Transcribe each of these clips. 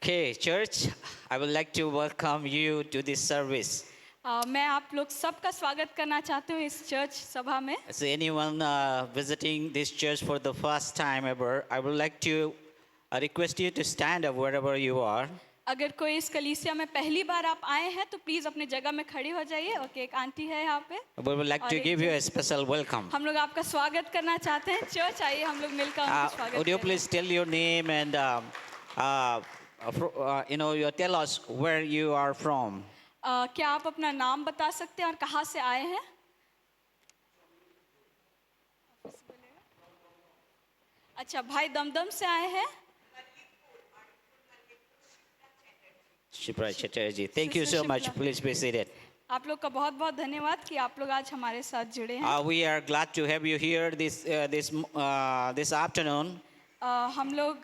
Okay, church, I would like to welcome you to this service. मैं आप लोग सबका स्वागत करना चाहती हूँ इस चर्च सभा में। So anyone visiting this church for the first time ever, I would like to request you to stand up wherever you are. अगर कोई इस कलीसिया में पहली बार आप आए हैं तो प्लीज अपनी जगह में खड़ी हो जाइए। ओके, एक आंटी है यहाँ पे। We would like to give you a special welcome. हम लोग आपका स्वागत करना चाहते हैं। चर्च आइए, हम लोग मिलकर उनका स्वागत Would you करें। please tell your name and you tell us where you are from? क्या आप अपना नाम बता सकते हैं और कहाँ से आए हैं? अच्छा, भाई दमदम से आए हैं। Shipra Chatterjee. Thank you so Sister much. Shipra. Please be seated. आप लोग का बहुत बहुत धन्यवाद कि आप लोग आज हमारे साथ जुड़े हैं। We are glad to have you here this afternoon. हम लोग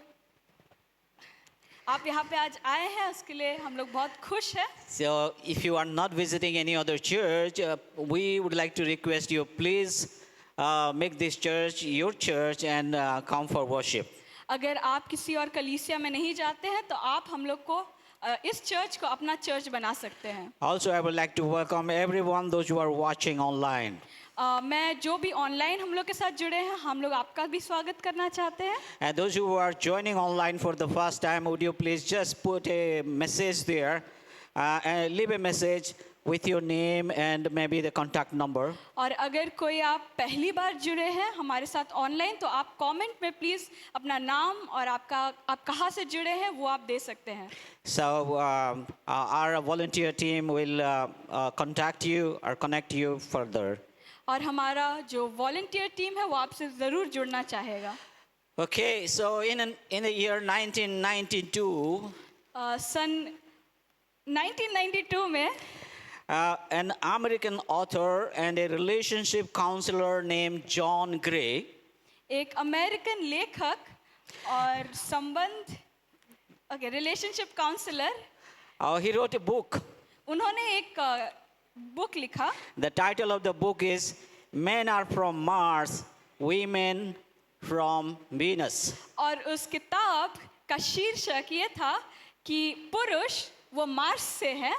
आप यहाँ पे आज आए हैं, उसके लिए हम लोग बहुत खुश हैं। So, if you are not visiting any other church, we would like to request you, please make this church your church and come for worship. अगर आप किसी और कलीसिया में नहीं जाते हैं तो आप हम लोग को इस चर्च को अपना चर्च बना सकते हैं। Also, I would like to welcome everyone, those who are watching online. मैं जो भी ऑनलाइन हम लोग के साथ जुड़े हैं, हम लोग आपका भी स्वागत करना चाहते हैं। And those who are joining online for the first time, would you please just put a message there and leave a message with your name and maybe the contact number. और अगर कोई आप पहली बार जुड़े हैं हमारे साथ ऑनलाइन तो आप कमेंट में प्लीज अपना नाम और आप कहाँ से जुड़े हैं वो आप दे सकते हैं। So our volunteer team will contact you or connect you further. और हमारा जो वॉलंटियर टीम है वो आपसे ज़रूर जुड़ना चाहेगा। Okay, so in the year 1992, सन 1992 में an American author and a relationship counselor named John Gray एक अमेरिकन लेखक और संबंध relationship counsellor he wrote a book. उन्होंने एक बुक लिखा। The title of the book is Men Are From Mars, Women From Venus. और उस किताब का शीर्षक ये था कि पुरुष वो मार्स से हैं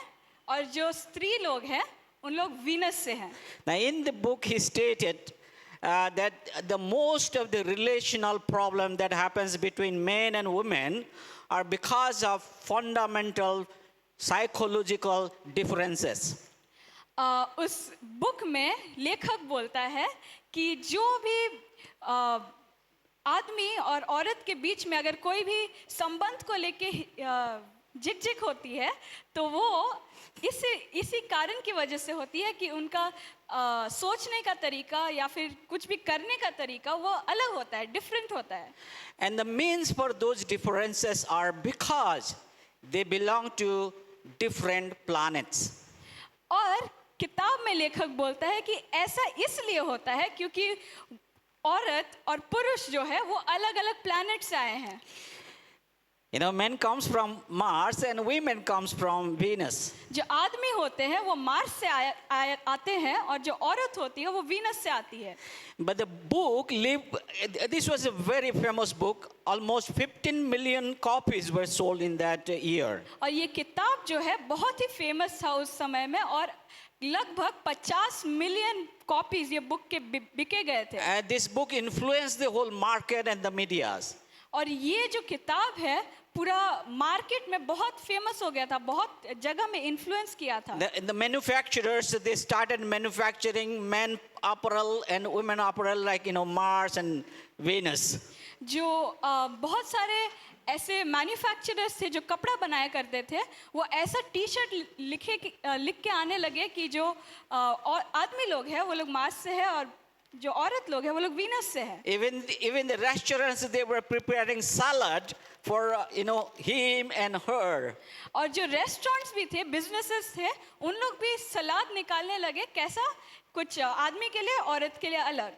और जो स्त्री लोग हैं उन लोग वीनस से हैं। Now in the book he stated that the most of the relational problem that happens between men and women are because of fundamental psychological differences. उस बुक में लेखक बोलता है कि जो भी आदमी और औरत के बीच में अगर कोई भी संबंध को लेके झिकझिक होती है तो वो इसी कारण की वजह से होती है कि उनका सोचने का तरीका या फिर कुछ भी करने का तरीका वो अलग होता है, डिफरेंट होता है। And the means for those differences are because they belong to different planets. और किताब में लेखक बोलता है कि ऐसा इसलिए होता है क्योंकि औरत और पुरुष जो है वो अलग अलग प्लैनेट से आए हैं। You know, men comes from Mars and women comes from Venus. जो आदमी होते हैं वो मार्स से आते हैं और जो औरत होती है वो वीनस से आती है। But the book this was a very famous book. Almost 15 million copies were sold in that year. और ये किताब जो है बहुत ही फेमस था उस समय में और लगभग 50 मिलियन कॉपीज ये बुक के बिके गए थे। And this book influenced the whole market and the medias. और ये जो किताब है पूरा मार्केट में बहुत फेमस हो गया था, बहुत जगह में इन्फ्लुएंस किया था। The manufacturers, they started manufacturing men apparel and women apparel like Mars and Venus. जो बहुत सारे ऐसे मैन्युफैक्चरर्स थे जो कपड़ा बनाया करते थे वो ऐसा टी शर्ट लिख के आने लगे कि जो आदमी लोग हैं वो लोग मार्स से है और जो औरत लोग हैं वो लोग वीनस से है। Even the restaurants, they were preparing salad for him and her. और जो रेस्टोरेंट्स भी थे, बिजनेसेस थे, उन लोग भी सलाद निकालने लगे, कैसा कुछ आदमी के लिए औरत के लिए अलग।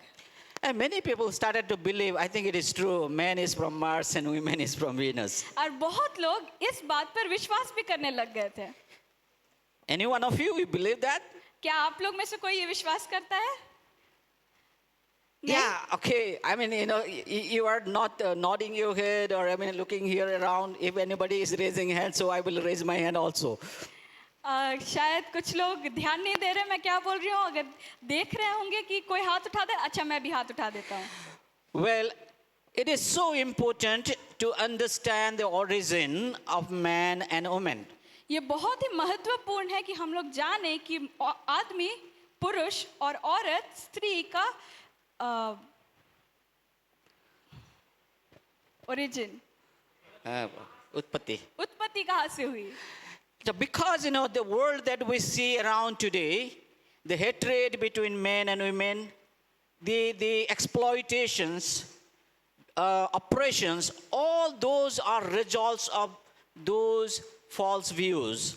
And many people started to believe, I think it is true, man is from Mars and women is from Venus. और बहुत लोग इस बात पर विश्वास भी करने लग गए थे। Any one of you believe that? क्या आप लोग में से कोई ये विश्वास करता है? Yeah, okay. I mean, you are not nodding your head or, I mean, looking here around. If anybody is raising hand, so I will raise my hand also. शायद कुछ लोग ध्यान नहीं दे रहे मैं क्या बोल रही हूँ, अगर देख रहे होंगे कि कोई हाथ उठा दे, अच्छा मैं भी हाथ उठा देता हूँ. Well, it is so important to understand the origin of man and woman. ये बहुत ही महत्वपूर्ण है कि हम लोग जाने कि आदमी, पुरुष और औरत, स्त्री का ओरिजिन, उत्पत्ति कहाँ से हुई. So because, the world that we see around today, the hatred between men and women, the exploitations, oppressions, all those are results of those false views.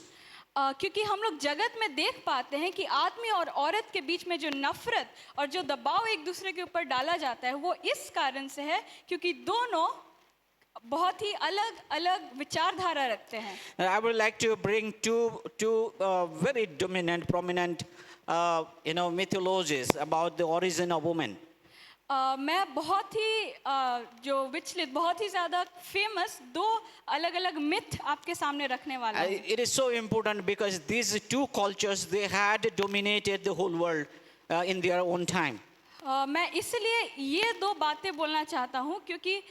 क्योंकि हम लोग जगत में देख पाते हैं कि आदमी और औरत के बीच में जो नफरत और जो दबाव एक दूसरे के ऊपर डाला जाता है वो इस कारण से है क्योंकि दोनों बहुत ही अलग अलग विचारधारा रखते हैं. I would like to bring two very dominant, prominent, mythologies about the origin of woman. मैं बहुत ही जो विचलित, बहुत ही ज़्यादा फेमस दो अलग अलग मिथ आपके सामने रखने वाला हूँ. It is so important because these two cultures, they had dominated the whole world in their own time. मैं इसलिए ये दो बातें बोलना चाहता हूँ क्योंकि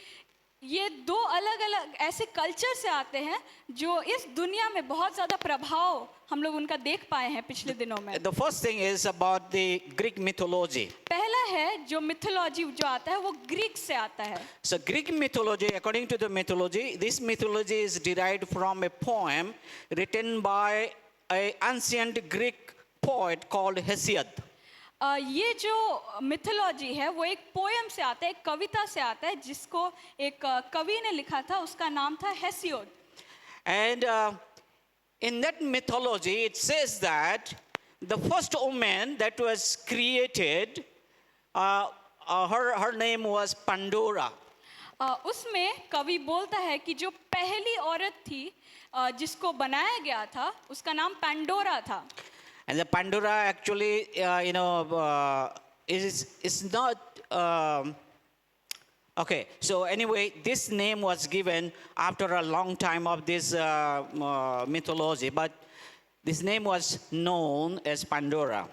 ये दो अलग अलग ऐसे कल्चर से आते हैं जो इस दुनिया में बहुत ज़्यादा प्रभाव हम लोग उनका देख पाए हैं पिछले दिनों में. The first thing is about the Greek mythology. पहला है जो मिथोलॉजी जो आता है वो ग्रीक से आता है. So Greek mythology, according to the mythology, this mythology is derived from a poem written by an ancient Greek poet called Hesiod. ये जो मिथोलॉजी है वो एक पोएम से आता है, एक कविता से आता है जिसको एक कवि ने लिखा था, उसका नाम था हेसियोड. And in that mythology, it says that the first woman that was created, her name was Pandora. उसमें कवि बोलता है कि जो पहली औरत थी जिसको बनाया गया था उसका नाम पैंडोरा था. And the Pandora actually, is not. Okay, so anyway, this name was given after a long time of this mythology, but this name was known as Pandora.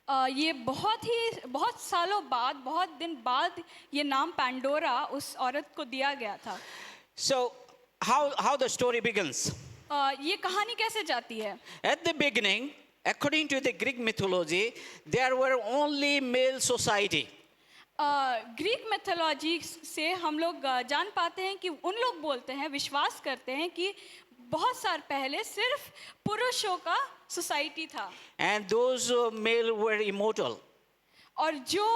ये बहुत सालों बाद, बहुत दिन बाद ये नाम पैंडोरा उस औरत को दिया गया था. So how the story begins? ये कहानी कैसे जाती है? At the beginning, according to the Greek mythology, there were only male society. Greek mythology से हम लोग जान पाते हैं कि उन लोग बोलते हैं, विश्वास करते हैं कि बहुत साल पहले सिर्फ पुरुषों का सोसाइटी था. And those male were immortal. और जो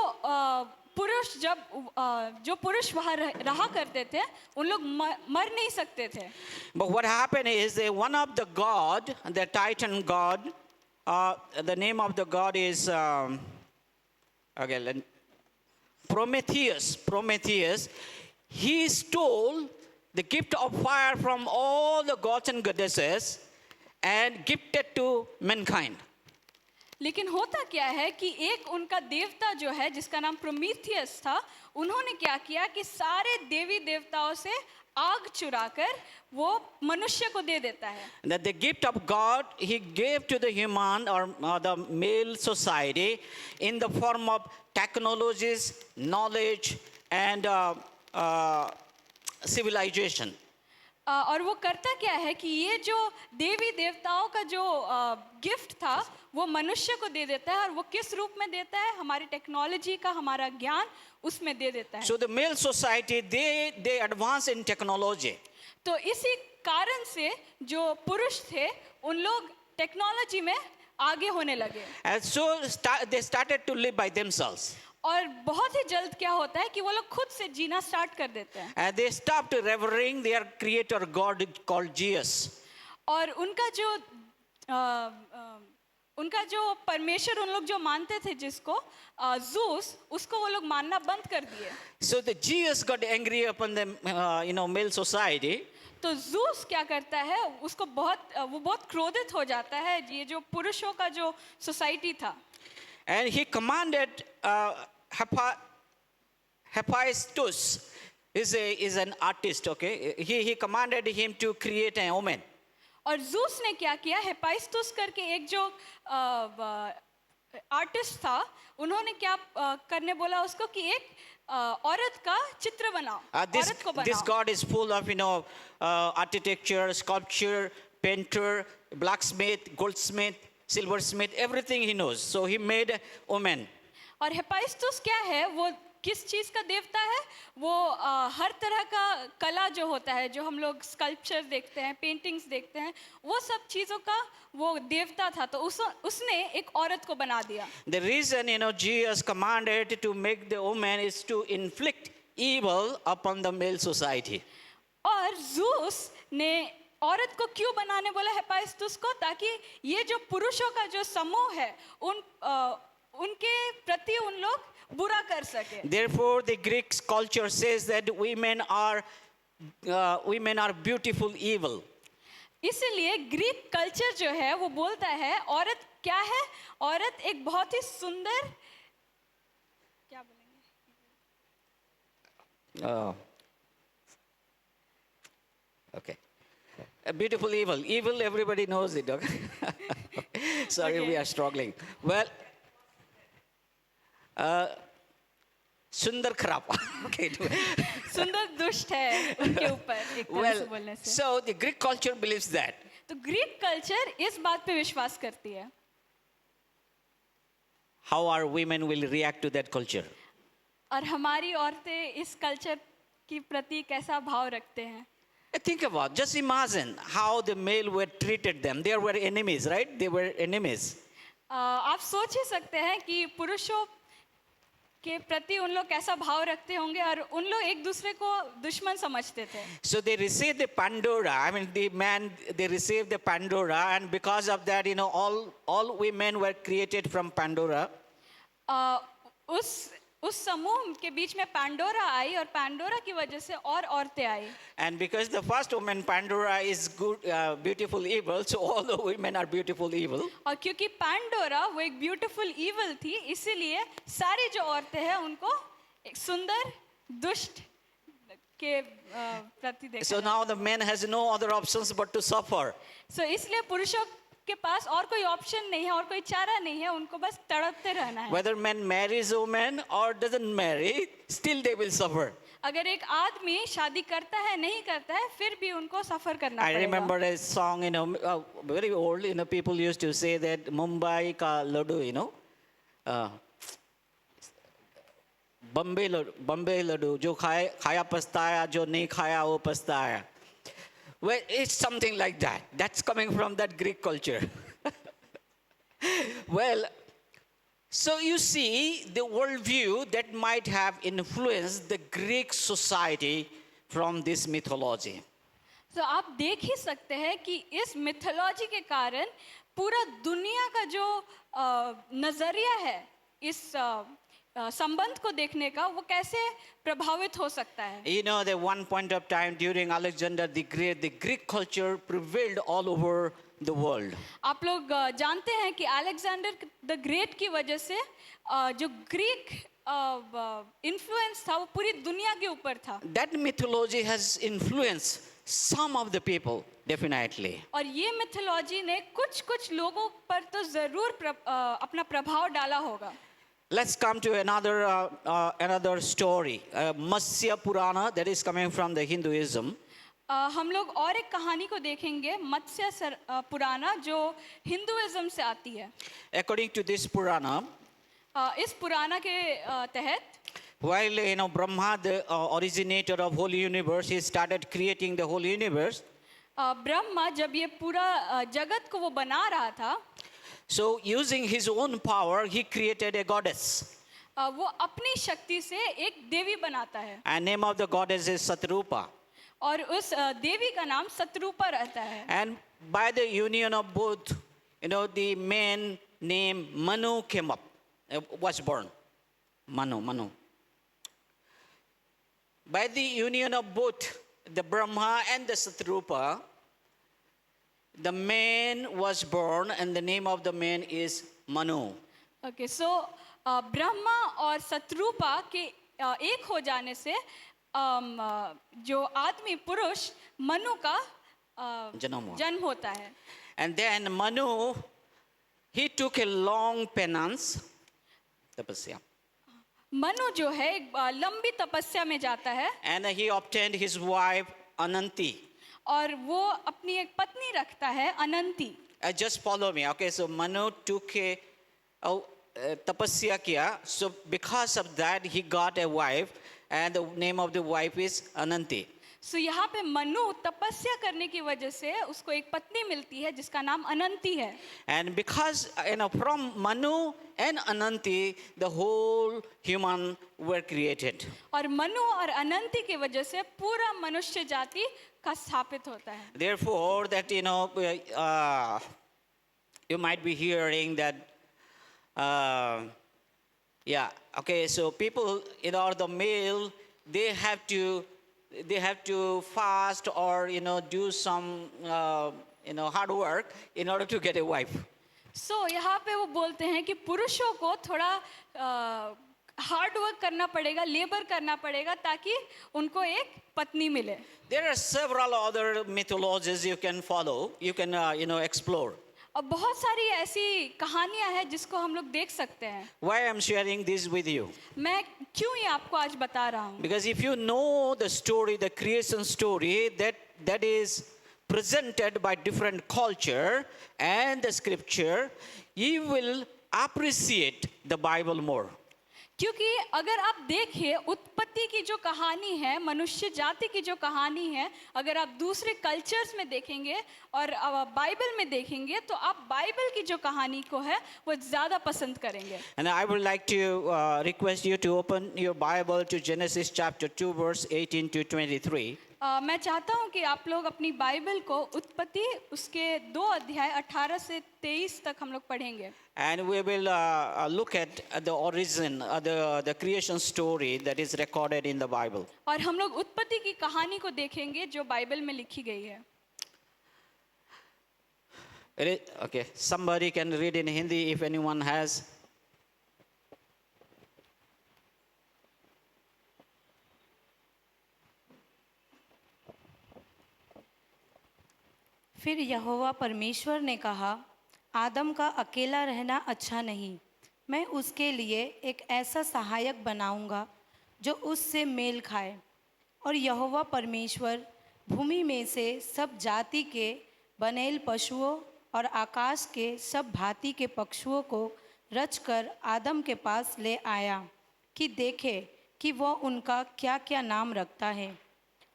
पुरुष वहाँ रहा करते थे उन लोग मर नहीं सकते थे. But what happened is that one of the god, the Titan god, the name of the god is Prometheus. He stole the gift of fire from all the gods and goddesses and gifted to mankind. लेकिन होता क्या है कि एक उनका देवता जो है जिसका नाम प्रोमीथियस था, उन्होंने क्या किया कि सारे देवी देवताओं से आग चुराकर वो मनुष्य को दे देता है. That the gift of God he gave to the human or the male society in the form of technologies, knowledge and civilization. और वो करता क्या है कि ये जो देवी देवताओं का जो गिफ्ट था वो मनुष्य को दे देता है और वो किस रूप में देता है? हमारी टेक्नोलॉजी का, हमारा ज्ञान उसमें दे देता है. So the male society they advance in technology. तो इसी कारण से जो पुरुष थे उन लोग टेक्नोलॉजी में आगे होने लगे. And so they started to live by themselves. और बहुत ही जल्द क्या होता है कि वो लोग खुद से जीना स्टार्ट कर देते हैं. And they stopped revering their creator god called Zeus. और उनका जो परमेश्वर उन लोग जो मानते थे जिसको ज़ूस, उसको वो लोग मानना बंद कर दिए. So the Zeus got angry upon the male society. तो ज़ूस क्या करता है, उसको वो बहुत क्रोधित हो जाता है ये जो पुरुषों का जो सोसाइटी था. And he commanded Hephaestus is an artist, okay? He commanded him to create a woman. और जूस ने क्या किया, हेपाइस्टुस करके एक जो आर्टिस्ट था, उन्होंने क्या करने बोला उसको कि एक औरत का चित्र बनाओ, औरत को This बनाओ. god is full of, architecture, sculpture, painter, blacksmith, goldsmith, silversmith, everything he knows. So he made a woman. और हेपाइस्टुस क्या है, वो किस चीज का देवता है? वो हर तरह का कला जो होता है, जो हम लोग स्कल्पचर देखते हैं, पेंटिंग्स देखते हैं, वो सब चीजों का वो देवता था. तो उसने एक औरत को बना दिया. The reason, Jesus commanded to make the woman is to inflict evil upon the male society. और जूस ने औरत को क्यों बनाने बोला हेपाइस्टुस को? ताकि ये जो पुरुषों का जो समूह है, उनके प्रति उन लोग बुरा कर सके. Therefore, the Greek culture says that women are beautiful evil. इसलिए ग्रीक कल्चर जो है वो बोलता है औरत क्या है? औरत एक बहुत ही सुंदर, क्या बोलेंगे? Okay. A beautiful evil. Evil, everybody knows it. Okay? Sorry, Okay. we are struggling. Well, Sundar Kharap. Okay. सुंदर दुष्ट है उनके ऊपर एक तरह से बोलने Well, से. so the Greek culture believes that. तो ग्रीक कल्चर इस बात पे विश्वास करती है. How our women will react to that culture? और हमारी औरतें इस कल्चर की प्रति कैसा भाव रखते हैं? Think about, just imagine how the male were treated them. They were enemies, right? They were enemies. आप सोच ही सकते हैं कि पुरुषों के प्रति उन लोग कैसा भाव रखते होंगे, और उन लोग एक दूसरे को दुश्मन समझते थे. So they received the Pandora. I mean, they received the Pandora, and because of that, all women were created from Pandora. उस समूह के बीच में पैंडोरा आई, और पैंडोरा की वजह से और औरतें आई. And because the first woman, Pandora, is good, beautiful evil, so all the women are beautiful evil. और क्योंकि पैंडोरा वो एक ब्यूटीफुल इविल थी, इसीलिए सारी जो औरतें हैं उनको एक सुंदर दुष्ट के प्रति देखा. So now the man has no other options but to suffer. So इसलिए पुरुषों के पास और कोई ऑप्शन नहीं है, और कोई चारा नहीं है, उनको बस तड़पते रहना है. Whether man marries a woman or doesn't marry, still they will suffer. अगर एक आदमी शादी करता है नहीं करता है, फिर भी उनको सफर करना I पड़ेगा. remember a song, very old, people used to say that Mumbai ka laddu, Bombay laddu, jo khaya pastaya, jo nahi khaya wo pastaya. Well, it's something like that. That's coming from that Greek culture. Well, so you see the worldview that might have influenced the Greek society from this mythology. तो आप देख ही सकते हैं कि इस mythology के कारण पूरा दुनिया का जो नजरिया है इस संबंध को देखने का, वो कैसे प्रभावित हो सकता है. At one point of time during Alexander the Great, the Greek culture prevailed all over the world. आप लोग जानते हैं कि अलेक्जेंडर द ग्रेट की वजह से जो ग्रीक इन्फ्लुएंस था वो पूरी दुनिया के ऊपर था. That mythology has influenced some of the people, definitely. और ये मिथोलॉजी ने कुछ लोगों पर तो जरूर अपना प्रभाव डाला होगा. Let's come to another story, Matsya Purana, that is coming from the Hinduism. हम लोग और एक कहानी को देखेंगे, मत्स्य पुराना, जो हिंदुइज्म से आती है. According to this Purana, इस पुराना के तहत while Brahma, the originator of whole universe, he started creating the whole universe. Brahma जब ये पूरा जगत को वो बना रहा था, So using his own power, he created a goddess. वो अपनी शक्ति से एक देवी बनाता है. And name of the goddess is Satrupa. और उस देवी का नाम सतरूपा रहता है. And by the union of both, the man named Manu came up, was born. Manu. By the union of both the Brahma and the Satrupa, the man was born, and the name of the man is Manu. Okay, so Brahma और सतरूपा के एक हो जाने से जो आदमी पुरुष मनु का जन्म हुआ। जन्म होता है। And then Manu, he took a long penance, tapasya, Manu जो है एक लंबी तपस्या में जाता है and he obtained his wife Ananti. और वो अपनी एक पत्नी रखता है अनंती। Just follow me, okay? So Manu took a tapasya kiya. So because of that, he got a wife, and the name of the wife is Ananti. सो यहाँ पे मनु तपस्या करने की वजह से उसको एक पत्नी मिलती है जिसका नाम अनंती है। And because from Manu and Ananti, the whole human were created. और मनु और अनंती की वजह से पूरा मनुष्य जाति का स्थापित होता है। Therefore, that you might be hearing that, yeah, okay. So people, the male, they have to fast or do some hard work in order to get a wife. सो यहाँ पे वो बोलते हैं कि पुरुषों को थोड़ा हार्ड वर्क करना पड़ेगा, लेबर करना पड़ेगा ताकि उनको एक पत्नी मिले। There are several other mythologies you can follow, you can explore. अब बहुत सारी ऐसी कहानियां हैं जिसको हम लोग देख सकते हैं। Why I'm sharing this with you? मैं क्यों ये आपको आज बता रहा हूँ? Because if you know the story, the creation story that is presented by different culture and the scripture, you will appreciate the Bible more. क्योंकि अगर आप देखिए उत्पत्ति की जो कहानी है, मनुष्य जाति की जो कहानी है, अगर आप दूसरे कल्चर्स में देखेंगे और बाइबल में देखेंगे तो आप बाइबल की जो कहानी को है वो ज़्यादा पसंद करेंगे। And I would like to request you to open your Bible to Genesis chapter 2 verse 18 to 23. मैं चाहता हूँ कि आप लोग अपनी बाइबल को उत्पत्ति उसके 2 अध्याय 18 से 23 तक हम लोग पढ़ेंगे। And we will look at the origin, the creation story that is recorded in the Bible. और हम लोग उत्पत्ति की कहानी को देखेंगे जो बाइबल में लिखी गई है। Okay, somebody can read in Hindi if anyone has. फिर यहोवा परमेश्वर ने कहा, आदम का अकेला रहना अच्छा नहीं, मैं उसके लिए एक ऐसा सहायक बनाऊंगा जो उससे मेल खाए। और यहोवा परमेश्वर भूमि में से सब जाति के बनेल पशुओं और आकाश के सब भांति के पक्षुओं को रचकर आदम के पास ले आया कि देखे कि वह उनका क्या क्या नाम रखता है।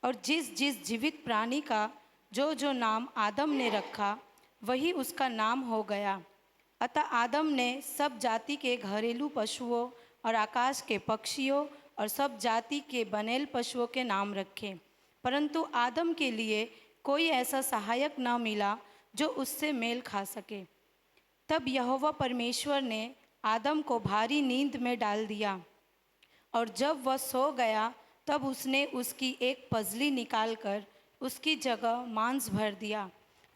और जिस जिस जीवित प्राणी का जो नाम आदम ने रखा वही उसका नाम हो गया। अतः आदम ने सब जाति के घरेलू पशुओं और आकाश के पक्षियों और सब जाति के बनेल पशुओं के नाम रखे, परंतु आदम के लिए कोई ऐसा सहायक न मिला जो उससे मेल खा सके। तब यहोवा परमेश्वर ने आदम को भारी नींद में डाल दिया, और जब वह सो गया तब उसने उसकी एक पजली निकालकर उसकी जगह मांस भर दिया।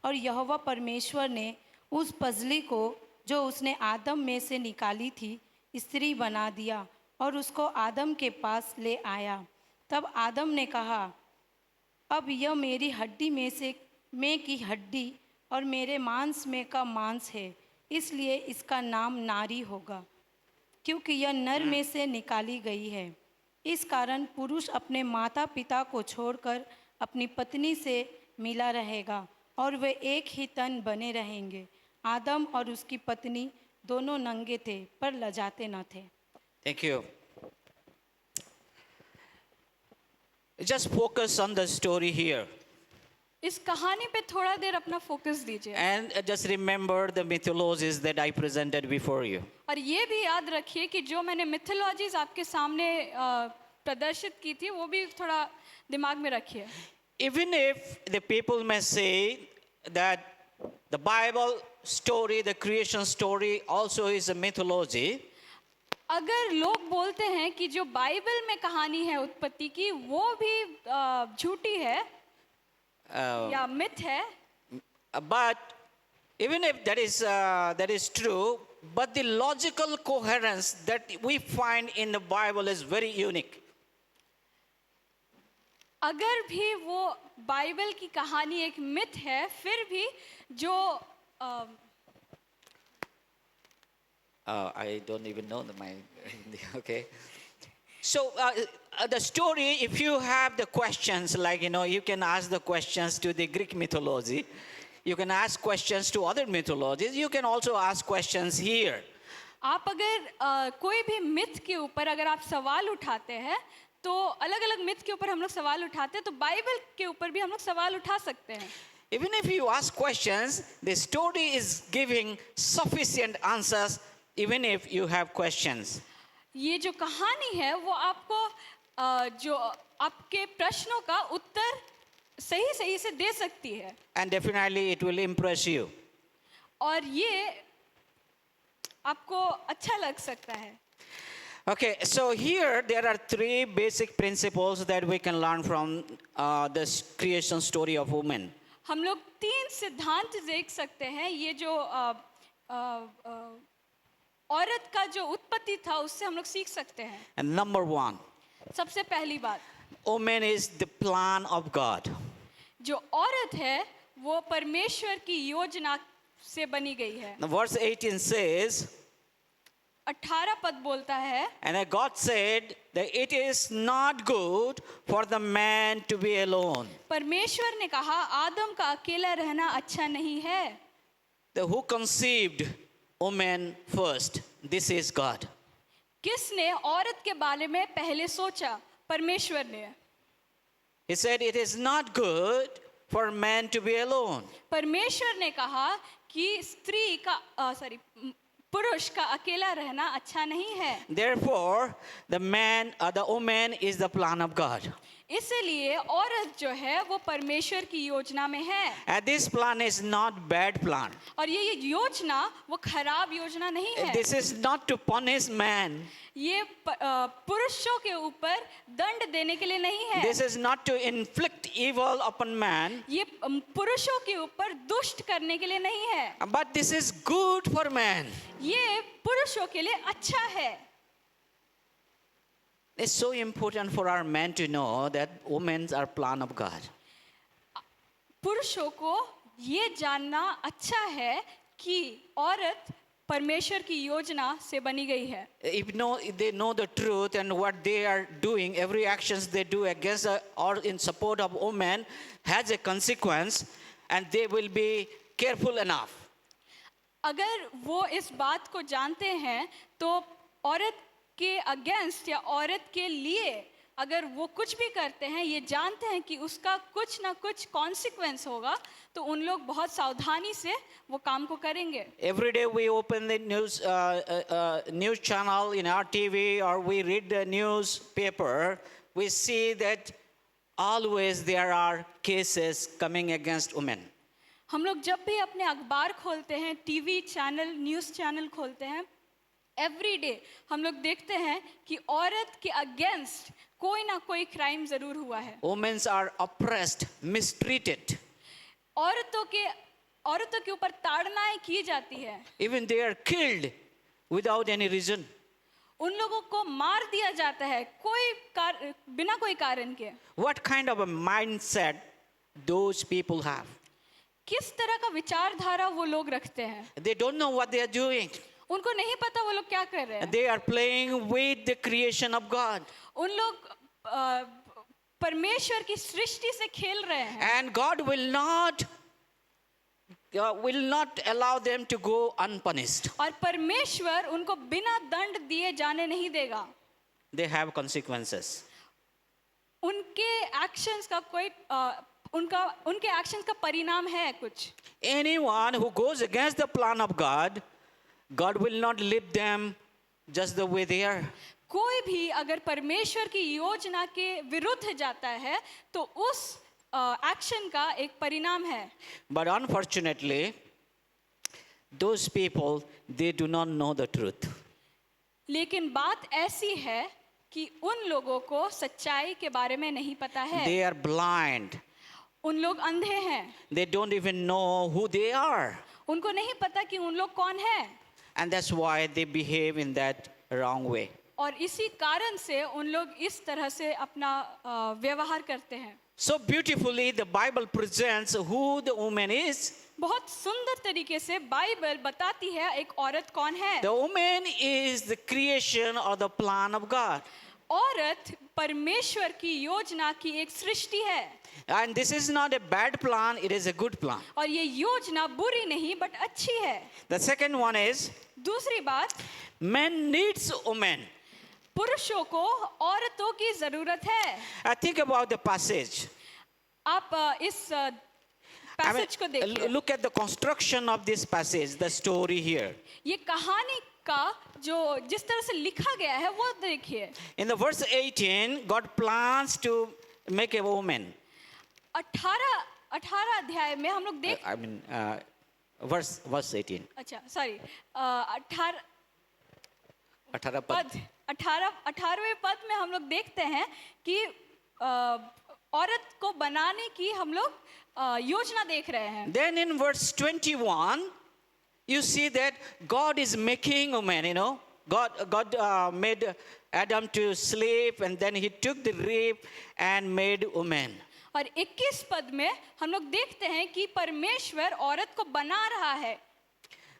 और यहोवा परमेश्वर ने उस पजली को जो उसने आदम में से निकाली थी स्त्री बना दिया और उसको आदम के पास ले आया। तब आदम ने कहा, अब यह मेरी हड्डी में की हड्डी और मेरे मांस में का मांस है, इसलिए इसका नाम नारी होगा, क्योंकि यह नर में से निकाली गई है। इस कारण पुरुष अपने माता पिता को छोड़कर अपनी पत्नी से मिला रहेगा और वे एक ही तन बने रहेंगे। आदम और उसकी पत्नी दोनों नंगे थे पर लजाते न थे। Thank you. Just focus on the story here. इस कहानी पे थोड़ा देर अपना फोकस दीजिए And just remember the mythologies that I presented before you. और ये भी याद रखिए कि जो मैंने मिथोलॉजीज आपके सामने प्रदर्शित की थी वो भी थोड़ा दिमाग में रखिए। Even if the people may say that the Bible story, the creation story also is a mythology, अगर लोग बोलते हैं कि जो बाइबल में कहानी है उत्पत्ति की वो भी झूठी है या मिथ है, but even if that is true, but the logical coherence that we find in the Bible is very unique. अगर भी वो बाइबल की कहानी एक मिथ है, फिर भी जो I don't even know my okay. So the story, if you have the questions, like you can ask the questions to the Greek mythology, you can ask questions to other mythologies. You can also ask questions here. आप अगर कोई भी myth के ऊपर अगर आप सवाल उठाते हैं, तो अलग अलग मिथ के ऊपर हम लोग सवाल उठाते हैं, तो बाइबल के ऊपर भी हम लोग सवाल उठा सकते हैं. Even if you ask questions, the story is giving sufficient answers, even if you have questions. ये जो कहानी है वो आपको जो आपके प्रश्नों का उत्तर सही सही से दे सकती है. And definitely it will impress you. और ये आपको अच्छा लग सकता है. Okay, so here there are three basic principles that we can learn from this creation story of woman. हम लोग 3 सिद्धांत देख सकते हैं. ये जो औरत का जो उत्पत्ति था उससे हम लोग सीख सकते हैं. And number one, सबसे पहली बात, woman is the plan of God. जो औरत है वो परमेश्वर की योजना से बनी गई है. Now, verse 18 says, 18 पद बोलता है, and God said that it is not good for the man to be alone. परमेश्वर ने कहा आदम का अकेला रहना अच्छा नहीं है. The who conceived woman first? This is God. किसने औरत के बारे में पहले सोचा? परमेश्वर ने. He said it is not good for man to be alone. परमेश्वर ने कहा कि स्त्री का पुरुष का अकेला रहना अच्छा नहीं है. Therefore, the woman is the plan of God. इसलिए औरत जो है वो परमेश्वर की योजना में है. And this plan is not bad plan. और ये योजना वो खराब योजना नहीं है. This is not to punish man. ये पुरुषों के ऊपर दंड देने के लिए नहीं है. This is not to inflict evil upon man. ये पुरुषों के ऊपर दुष्ट करने के लिए नहीं है. But this is good for man. ये पुरुषों के लिए अच्छा है. It's so important for our men to know that women are plan of God. पुरुषों को ये जानना अच्छा है कि औरत परमेश्वर की योजना से बनी गई है. If they know the truth and what they are doing, every actions they do against or in support of women has a consequence, and they will be careful enough. अगर वो इस बात को जानते हैं तो औरत के अगेंस्ट या औरत के लिए अगर वो कुछ भी करते हैं, ये जानते हैं कि उसका कुछ ना कुछ कॉन्सिक्वेंस होगा, तो उन लोग बहुत सावधानी से वो काम को करेंगे. Every day we open the news channel in our TV or we read the newspaper, we see that always there are cases coming against women. हम लोग जब भी अपने अखबार खोलते हैं, टीवी चैनल, न्यूज़ चैनल खोलते हैं, एवरी डे हम लोग देखते हैं कि औरत के अगेंस्ट कोई ना कोई क्राइम जरूर हुआ है. Women are oppressed, mistreated. औरतों के ऊपर ताड़नाएं की जाती है. Even they are killed without any reason. उन लोगों को मार दिया जाता है बिना कोई कारण के. What kind of a mindset those people have? किस तरह का विचारधारा वो लोग रखते हैं? They don't know what they are doing. उनको नहीं पता वो लोग क्या कर रहे हैं. They are playing with the creation of God. उन लोग परमेश्वर की सृष्टि से खेल रहे हैं. And God will not allow them to go unpunished. और परमेश्वर उनको बिना दंड दिए जाने नहीं देगा. They have consequences. उनके एक्शंस का कोई उनके एक्शंस का परिणाम है कुछ. Anyone who goes against the plan of God, God will not leave them just the way they are. कोई भी अगर परमेश्वर की योजना के विरुद्ध जाता है तो उस एक्शन का एक परिणाम है. But unfortunately, those people, they do not know the truth. लेकिन बात ऐसी है कि उन लोगों को सच्चाई के बारे में नहीं पता है. They are blind. उन लोग अंधे हैं. They don't even know who they are. उनको नहीं पता कि उन लोग कौन है. And that's why they behave in that wrong way. और इसी कारण से उन लोग इस तरह से अपना व्यवहार करते हैं. So beautifully, the Bible presents who the woman is. बहुत सुंदर तरीके से बाइबल बताती है एक औरत कौन है. The woman is the creation or the plan of God. औरत परमेश्वर की योजना की एक सृष्टि है. And this is not a bad plan, it is a good plan. और ये योजना बुरी नहीं बट अच्छी है. The second one is, दूसरी बात, man needs woman. पुरुषों को औरतों की जरूरत है. Think about the passage. आप इस पैसेज को देखिए. Look at the construction of this passage, the story here. ये कहानी का जो जिस तरह से लिखा गया है वो देखिए. In the verse 18, God plans to make a woman. 18 अध्याय में हम लोग देख I mean, verse 18. अच्छा सॉरी 18 18 पद 18वें पद में हम लोग देखते हैं कि औरत को बनाने की हम लोग योजना देख रहे हैं. Then in verse 21, you see that God is making woman, you know. God made Adam to sleep, and then he took the rib and made woman. और 21 पद में हम लोग देखते हैं कि परमेश्वर औरत को बना रहा है.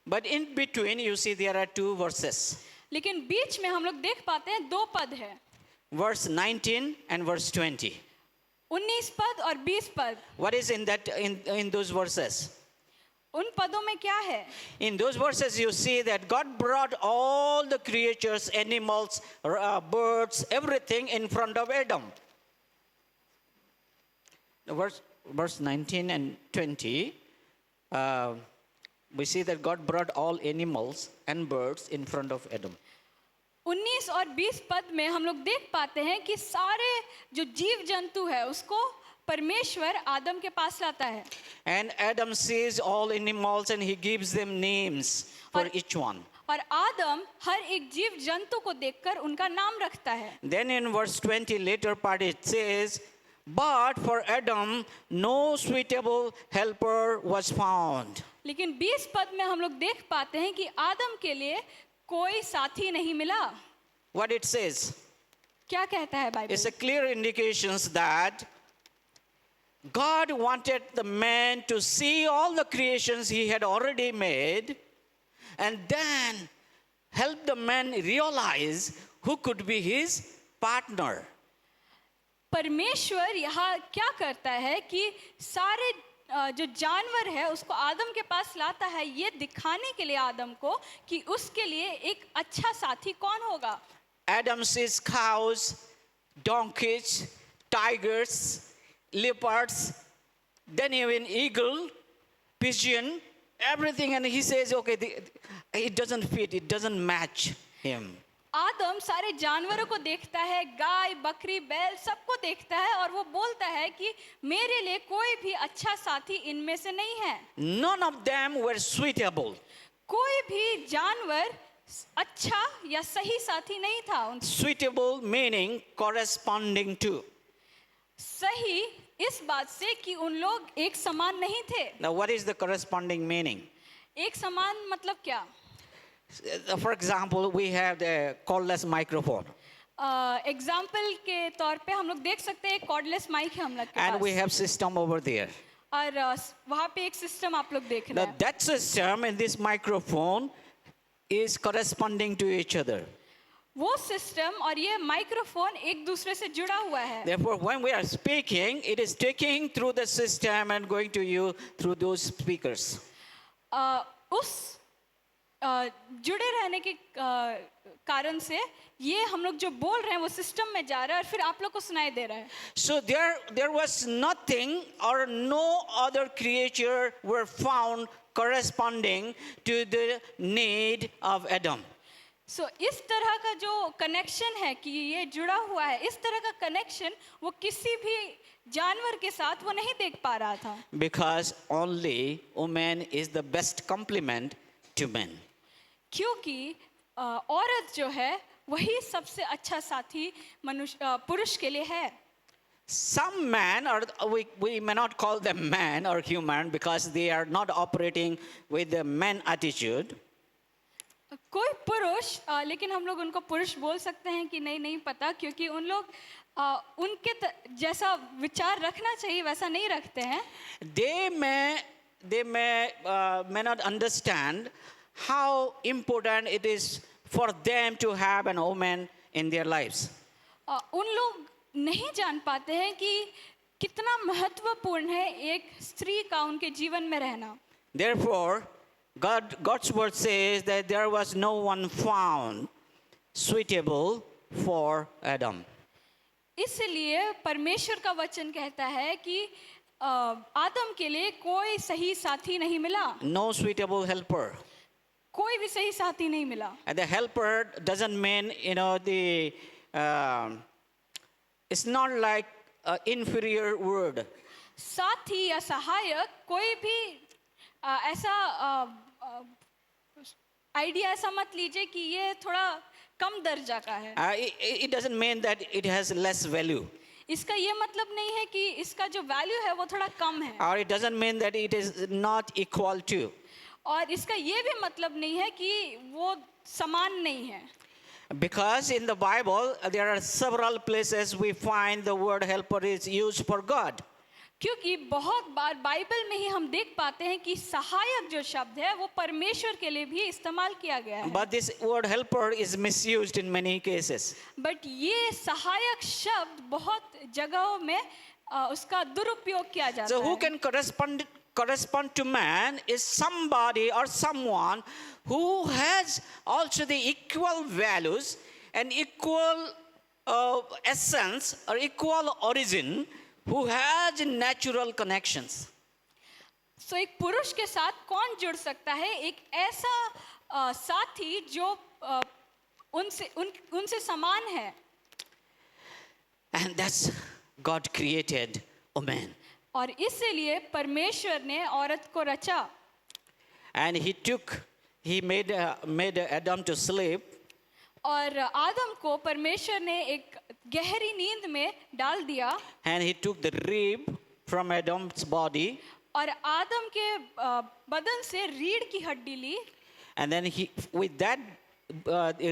But in between, you see there are two verses. लेकिन बीच में हम लोग देख पाते हैं दो पद है. Verse 19 and verse 20. 19 पद और 20 पद. What is in that in those verses? उन पदों में क्या है? In those verses, you see that God brought all the creatures, animals, birds, everything in front of Adam. Verse 19 and 20, we see that God brought all animals and birds in front of Adam. 19 और 20 पद में हम लोग देख पाते हैं कि सारे जो जीव जंतु है उसको परमेश्वर आदम के पास लाता है. And Adam sees all animals and he gives them names for each one. और आदम हर एक जीव जंतु को देखकर उनका नाम रखता है. Then in verse 20 later part it says, but for Adam no suitable helper was found. लेकिन 20 पद में हम लोग देख पाते हैं कि आदम के लिए कोई साथी नहीं मिला. What it says? क्या कहता है Bible? It's a clear indications that God wanted the man to see all the creations he had already made and then help the man realize who could be his partner. परमेश्वर यहाँ क्या करता है कि सारे जो जानवर है उसको आदम के पास लाता है ये दिखाने के लिए आदम को कि उसके लिए एक अच्छा साथी कौन होगा. Adam sees cows, donkeys, tigers, leopards, then even eagle, pigeon, everything, and he says, okay, it doesn't fit, it doesn't match him. आदम सारे जानवरों को देखता है, गाय, बकरी, बैल सबको देखता है और वो बोलता है कि मेरे लिए कोई भी अच्छा साथी इनमें से नहीं है. None of them were suitable. कोई भी जानवर अच्छा या सही साथी नहीं था. Suitable meaning corresponding to. सही इस बात से कि उन लोग एक समान नहीं थे. Now what is the corresponding meaning? एक समान मतलब क्या? For example, we have the cordless microphone. Example के तौर पे हम लोग देख सकते हैं कॉर्डलेस माइक है हम लोग के And we pass. have system over there. और वहाँ पे एक सिस्टम आप लोग देख रहे Now हैं. that system and this microphone is corresponding to each other. वो सिस्टम और ये माइक्रोफोन एक दूसरे से जुड़ा हुआ है. Therefore, when we are speaking, it is taking through the system and going to you through those speakers. उस जुड़े रहने के कारण से ये हम लोग जो बोल रहे हैं वो सिस्टम में जा रहा है और फिर आप लोग को सुनाई दे रहा है. So there was nothing or no other creature were found corresponding to the need of Adam. सो इस तरह का जो कनेक्शन है कि ये जुड़ा हुआ है, इस तरह का कनेक्शन वो किसी भी जानवर के साथ वो नहीं देख पा रहा था. Because only woman is the best complement to man. क्योंकि औरत जो है वही सबसे अच्छा साथी मनुष्य पुरुष के लिए है. Some man, or we may not call them man or human because they are not operating with the man attitude. कोई पुरुष लेकिन हम लोग उनको पुरुष बोल सकते हैं कि नहीं, नहीं पता, क्योंकि उन लोग उनके जैसा विचार रखना चाहिए वैसा नहीं रखते हैं. They may not understand how important it is for them to have an woman in their lives. उन लोग नहीं जान पाते हैं कि कितना महत्वपूर्ण है एक स्त्री का उनके जीवन में रहना. Therefore, God's word says that there was no one found suitable for Adam. इसलिए परमेश्वर का वचन कहता है कि आदम के लिए कोई सही साथी नहीं मिला. No suitable helper. कोई भी सही साथी नहीं मिला. And the helper doesn't mean, it's not like an inferior word. साथी या सहायक कोई भी ऐसा आइडिया ऐसा मत लीजिए कि ये थोड़ा कम दर्जा का है. It doesn't mean that it has less value. इसका ये मतलब नहीं है कि इसका जो वैल्यू है वो थोड़ा कम है. Or it doesn't mean that it is not equal to. और इसका ये भी मतलब नहीं है कि वो समान नहीं है. Because in the Bible, there are several places we find the word helper is used for God. क्योंकि बहुत बार बाइबल में ही हम देख पाते हैं कि सहायक जो शब्द है वो परमेश्वर के लिए भी इस्तेमाल किया गया है. But this word helper is misused in many cases. But ये सहायक शब्द बहुत जगहों में उसका दुरुपयोग किया जाता So who है. can correspond to man is somebody or someone who has also the equal values and equal essence or equal origin, who has natural connections. So एक पुरुष के साथ कौन जुड़ सकता है? एक ऐसा साथी जो उनसे समान है. And that's God created woman. और इसीलिए परमेश्वर ने औरत को रचा. And he made Adam to sleep. और आदम को परमेश्वर ने एक गहरी नींद में डाल दिया. And he took the rib from Adam's body. और आदम के बदन से रीढ़ की हड्डी ली. And then with that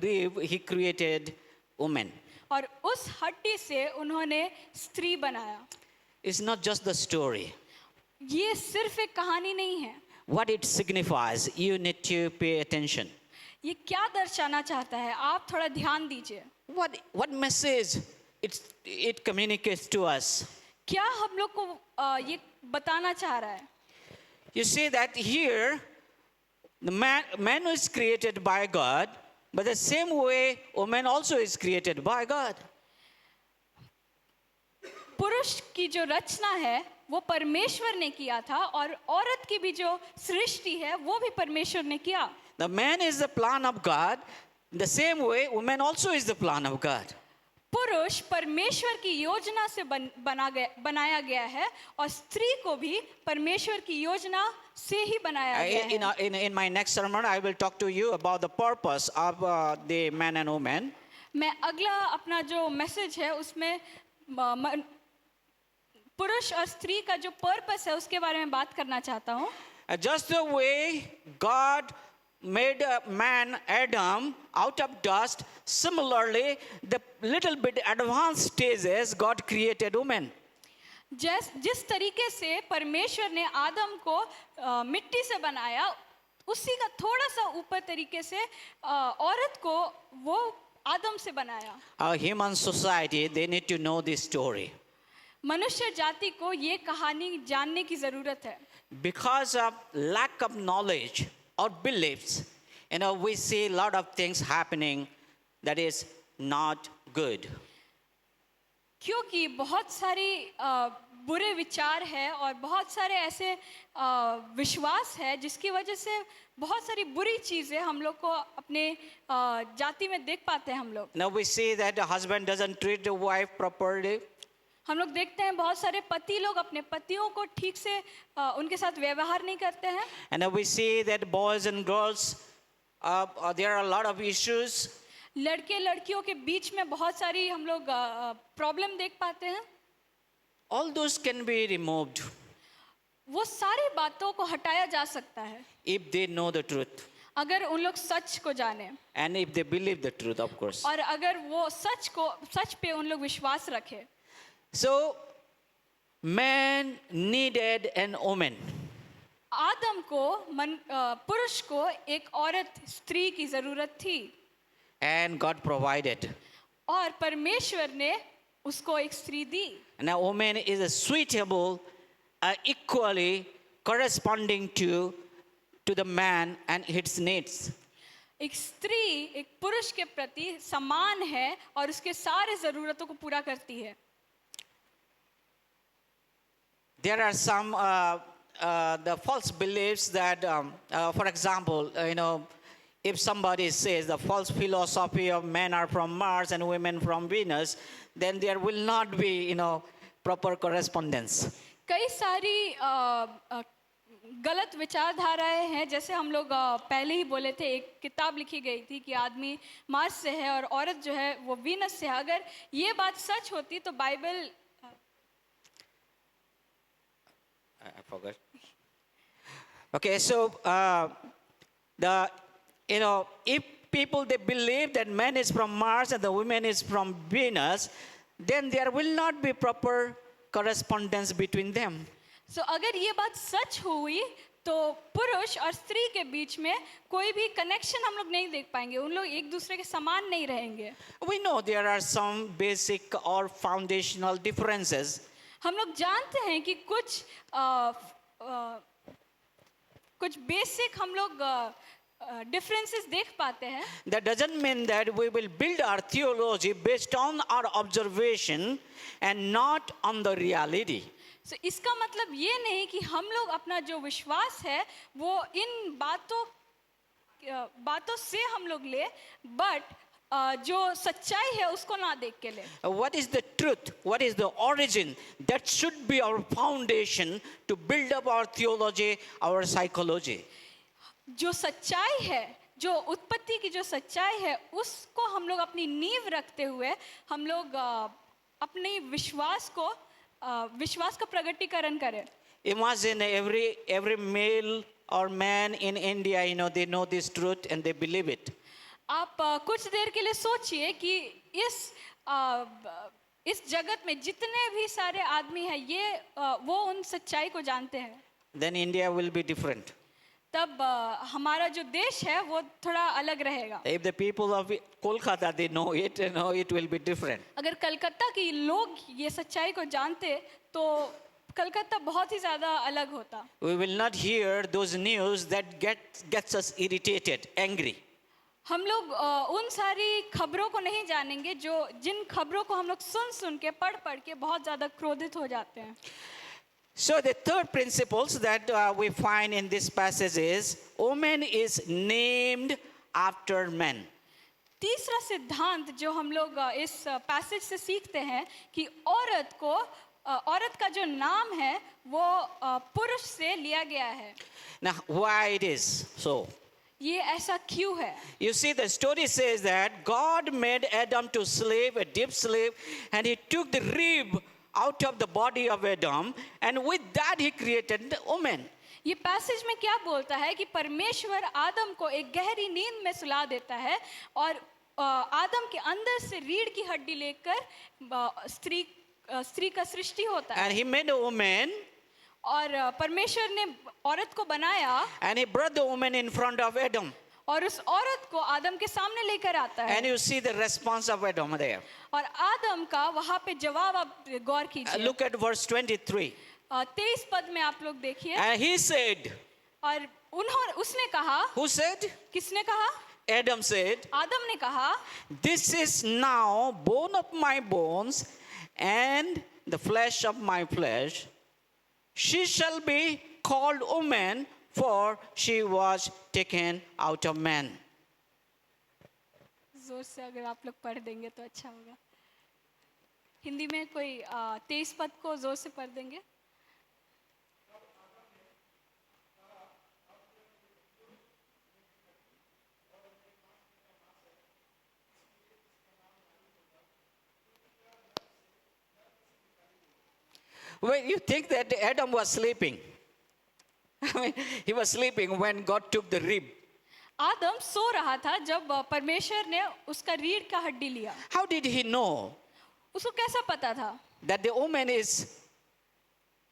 rib he created woman. और उस हड्डी से उन्होंने स्त्री बनाया. It's not just the story. ये सिर्फ एक कहानी नहीं है. What it signifies, you need to pay attention. ये क्या दर्शाना चाहता है? आप थोड़ा ध्यान दीजिए. What message it communicates to us? क्या हम लोग को ये बताना चाह रहा है? You see that here, the man is created by God, but the same way woman also is created by God. पुरुष की जो रचना है वो परमेश्वर ने किया था और औरत की भी जो सृष्टि है वो भी परमेश्वर ने किया. The man is the plan of God. The same way, woman also is the plan of God. पुरुष परमेश्वर की योजना से बनाया गया है और स्त्री को भी परमेश्वर की योजना से ही बनाया गया है. In my next sermon, I will talk to you about the purpose of the man and woman. मैं अगला अपना जो मैसेज है उसमें पुरुष और स्त्री का जो पर्पस है उसके बारे में बात करना चाहता हूँ. Just the way God made man Adam out of dust, similarly the little bit advanced stages God created woman. जिस तरीके से परमेश्वर ने आदम को मिट्टी से बनाया उसी का थोड़ा सा ऊपर तरीके से औरत को वो आदम से बनाया. Our human society, they need to know this story. मनुष्य जाति को ये कहानी जानने की जरूरत है. Because of lack of knowledge or beliefs, we see a lot of things happening that is not good. क्योंकि बहुत सारी बुरे विचार है और बहुत सारे ऐसे विश्वास है जिसकी वजह से बहुत सारी बुरी चीजें हम लोग को अपने जाति में देख पाते हैं हम लोग. Now we see that the husband doesn't treat the wife properly. हम लोग देखते हैं बहुत सारे पति लोग अपने पतियों को ठीक से उनके साथ व्यवहार नहीं करते हैं. And we see that boys and girls, there are a lot of issues. लड़के लड़कियों के बीच में बहुत सारी हम लोग प्रॉब्लम देख पाते हैं. All those can be removed वो सारी बातों को हटाया जा सकता है if they know the truth. अगर उन लोग सच को जाने and if they believe the truth, of course. और अगर वो सच पे उन लोग विश्वास रखे. So, man needed an woman. आदम को पुरुष को एक औरत स्त्री की जरूरत थी And God provided. और परमेश्वर ने उसको एक स्त्री दी. And a woman is a suitable, equally corresponding to the man and its needs. एक स्त्री एक पुरुष के प्रति समान है और उसके सारे जरूरतों को पूरा करती है. There are some the false beliefs that, for example, if somebody says the false philosophy of men are from Mars and women from Venus, then there will not be, proper correspondence. कई सारी गलत विचारधाराएं हैं. जैसे हम लोग पहले ही बोले थे, एक किताब लिखी गई थी कि आदमी मार्स से है और औरत जो है वो वीनस से है. अगर ये बात सच होती तो Bible I forgot. Okay, so if people they believe that man is from Mars and the woman is from Venus, then there will not be proper correspondence between them. So अगर ये बात सच हुई तो पुरुष और स्त्री के बीच में कोई भी कनेक्शन हम लोग नहीं देख पाएंगे. उन लोग एक दूसरे के समान नहीं रहेंगे. We know there are some basic or foundational differences. हम लोग जानते हैं कि कुछ बेसिक हम लोग डिफरेंसेस देख पाते हैं. That doesn't mean that we will build our theology based on our observation and not on the reality. So इसका मतलब ये नहीं कि हम लोग अपना जो विश्वास है वो इन बातों से हम लोग ले, बट जो सच्चाई है उसको ना देख के ले. What is the truth? What is the origin? That should be our foundation to build up our theology, our psychology. जो सच्चाई है, जो उत्पत्ति की जो सच्चाई है, उसको हम लोग अपनी नींव रखते हुए हम लोग अपने विश्वास का प्रगटीकरण करें. Imagine every male or man in India, they know this truth and they believe it. आप कुछ देर के लिए सोचिए कि इस जगत में जितने भी सारे आदमी हैं वो उन सच्चाई को जानते हैं. Then India will be different. तब हमारा जो देश है वो थोड़ा अलग रहेगा. If the people of Kolkata they know it, it will be different. अगर कलकत्ता के लोग ये सच्चाई को जानते तो कलकत्ता बहुत ही ज़्यादा अलग होता. We will not hear those news that gets us irritated, angry. हम लोग उन सारी खबरों को नहीं जानेंगे जिन खबरों को हम लोग सुन के पढ़ के बहुत ज़्यादा क्रोधित हो जाते हैं. So the third principles that we find in this passage is woman is named after man. तीसरा सिद्धांत जो हम लोग इस पैसेज से सीखते हैं कि औरत का जो नाम है वो पुरुष से लिया गया है. Now why it is so? ये ऐसा क्यों है? You see, the story says that God made Adam to sleep, a deep sleep, and he took the rib out of the body of Adam, and with that he created the woman. ये passage में क्या बोलता है कि परमेश्वर आदम को एक गहरी नींद में सुला देता है और आदम के अंदर से रीढ़ की हड्डी लेकर स्त्री का सृष्टि होता है. And he made a woman. और परमेश्वर ने औरत को बनाया. And he brought the woman in front of Adam. और उस औरत को आदम के सामने लेकर आता है. And you see the response of Adam there. और आदम का वहाँ पे जवाब आप गौर कीजिए. Look at verse 23. 23 पद में आप लोग देखिए. And he said. और उसने कहा. Who said? किसने कहा? Adam said. आदम ने कहा. This is now bone of my bones and the flesh of my flesh. She shall be called woman, for she was taken out of man. जोर से अगर आप लोग पढ़ देंगे तो अच्छा होगा. हिंदी में कोई 23 पद को जोर से पढ़ देंगे. Well, you think that Adam was sleeping. I mean, he was sleeping when God took the rib. आदम सो रहा था जब परमेश्वर ने उसका रीढ़ का हड्डी लिया। How did he know उसको कैसा पता था that the woman is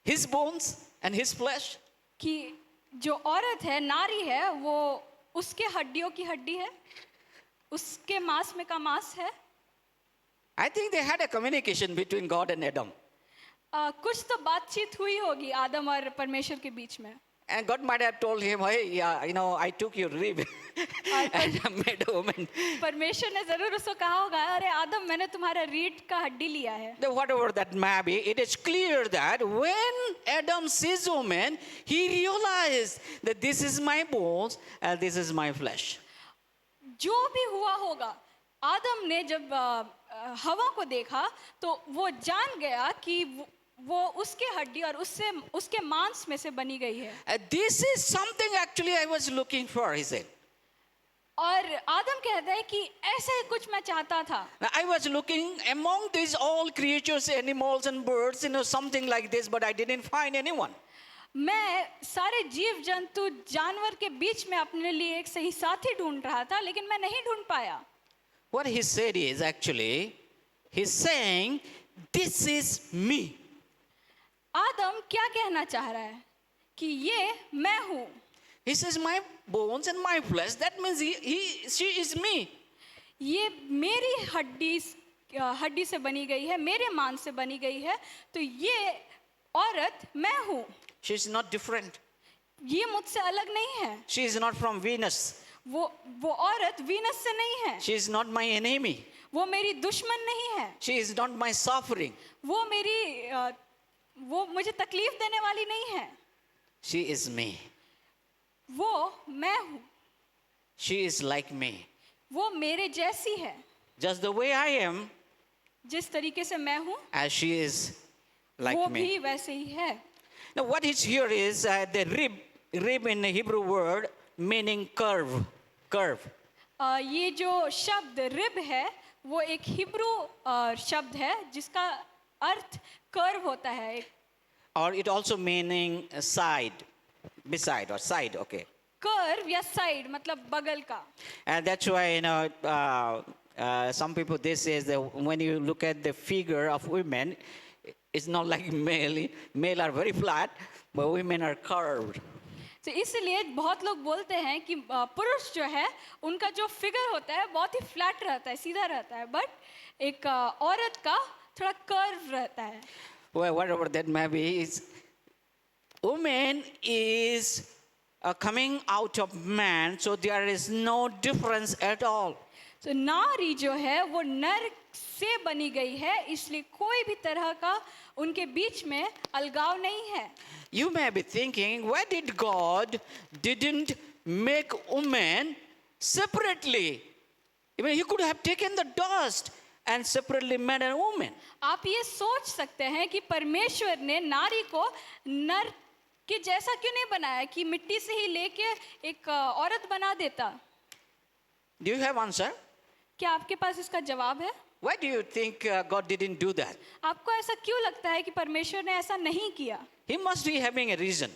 his bones and his flesh? कि जो औरत है, नारी है, वो उसके हड्डियों की हड्डी है, उसके मांस में का मांस है। I think they had a communication between God and Adam. कुछ तो बातचीत हुई होगी आदम और परमेश्वर के बीच में। And God might have told him, hey, yeah, I took your rib and I made a woman. परमेश्वर ने जरूर उसको कहा होगा, अरे आदम, मैंने तुम्हारा रीढ़ का हड्डी लिया है। Whatever that may be, it is clear that when Adam sees woman, he realized that this is my bones and this is my flesh. जो भी हुआ होगा, आदम ने जब हवा को देखा तो वो जान गया कि वो उसके हड्डी और उससे उसके मांस में से बनी गई है। This is something actually I was looking for, he said. और आदम कहता है कि ऐसा ही कुछ मैं चाहता था। Now, I was looking among these all creatures, animals and birds, something like this, but I didn't find anyone. मैं सारे जीव जंतु जानवर के बीच में अपने लिए एक सही साथी ढूंढ रहा था, लेकिन मैं नहीं ढूंढ पाया। What he said is actually, he's saying, this is me. आदम क्या कहना चाह रहा है कि ये मैं हूँ। He says, my bones and my flesh, that means she is me. ये मेरी हड्डी से बनी गई है, मेरे मांस से बनी गई है, तो ये औरत मैं हूँ। She is not different. ये मुझसे अलग नहीं है। She is not from Venus. वो औरत वीनस से नहीं है। She is not my enemy. वो मेरी दुश्मन नहीं है। She is not my suffering. वो मुझे तकलीफ देने वाली नहीं है। She is me. वो मैं हूँ। She is like me. वो मेरे जैसी है। Just the way I am, जिस तरीके से मैं हूँ, as she is like वो me. भी वैसे ही है। Now what is here is the rib in the Hebrew word meaning curve. ये जो शब्द रिब है, वो एक हिब्रू शब्द है जिसका अर्थ कर्व होता है। Or it also meaning side, beside or side, okay. Curve या साइड मतलब बगल का। And that's why, some people, they say that when you look at the figure of women, it's not like male are very flat, but women are curved. तो इसलिए बहुत लोग बोलते हैं कि पुरुष जो है उनका जो फिगर होता है बहुत ही फ्लैट रहता है, सीधा रहता है, बट एक औरत का थोड़ा कर्व रहता है। Well, whatever that may be, woman is coming out of man, so there is no difference at all. तो नारी जो है वो नर से बनी गई है, इसलिए कोई भी तरह का उनके बीच में अलगाव नहीं है। You may be thinking, why did God didn't make woman separately? I mean, he could have taken the dust and separately made a woman. आप ये सोच सकते हैं कि परमेश्वर ने नारी को नर के जैसा क्यों नहीं बनाया कि मिट्टी से ही लेके एक औरत बना देता। Do you have answer? क्या आपके पास इसका जवाब है? Why do you think God didn't do that? आपको ऐसा क्यों लगता है कि परमेश्वर ने ऐसा नहीं किया? He must be having a reason.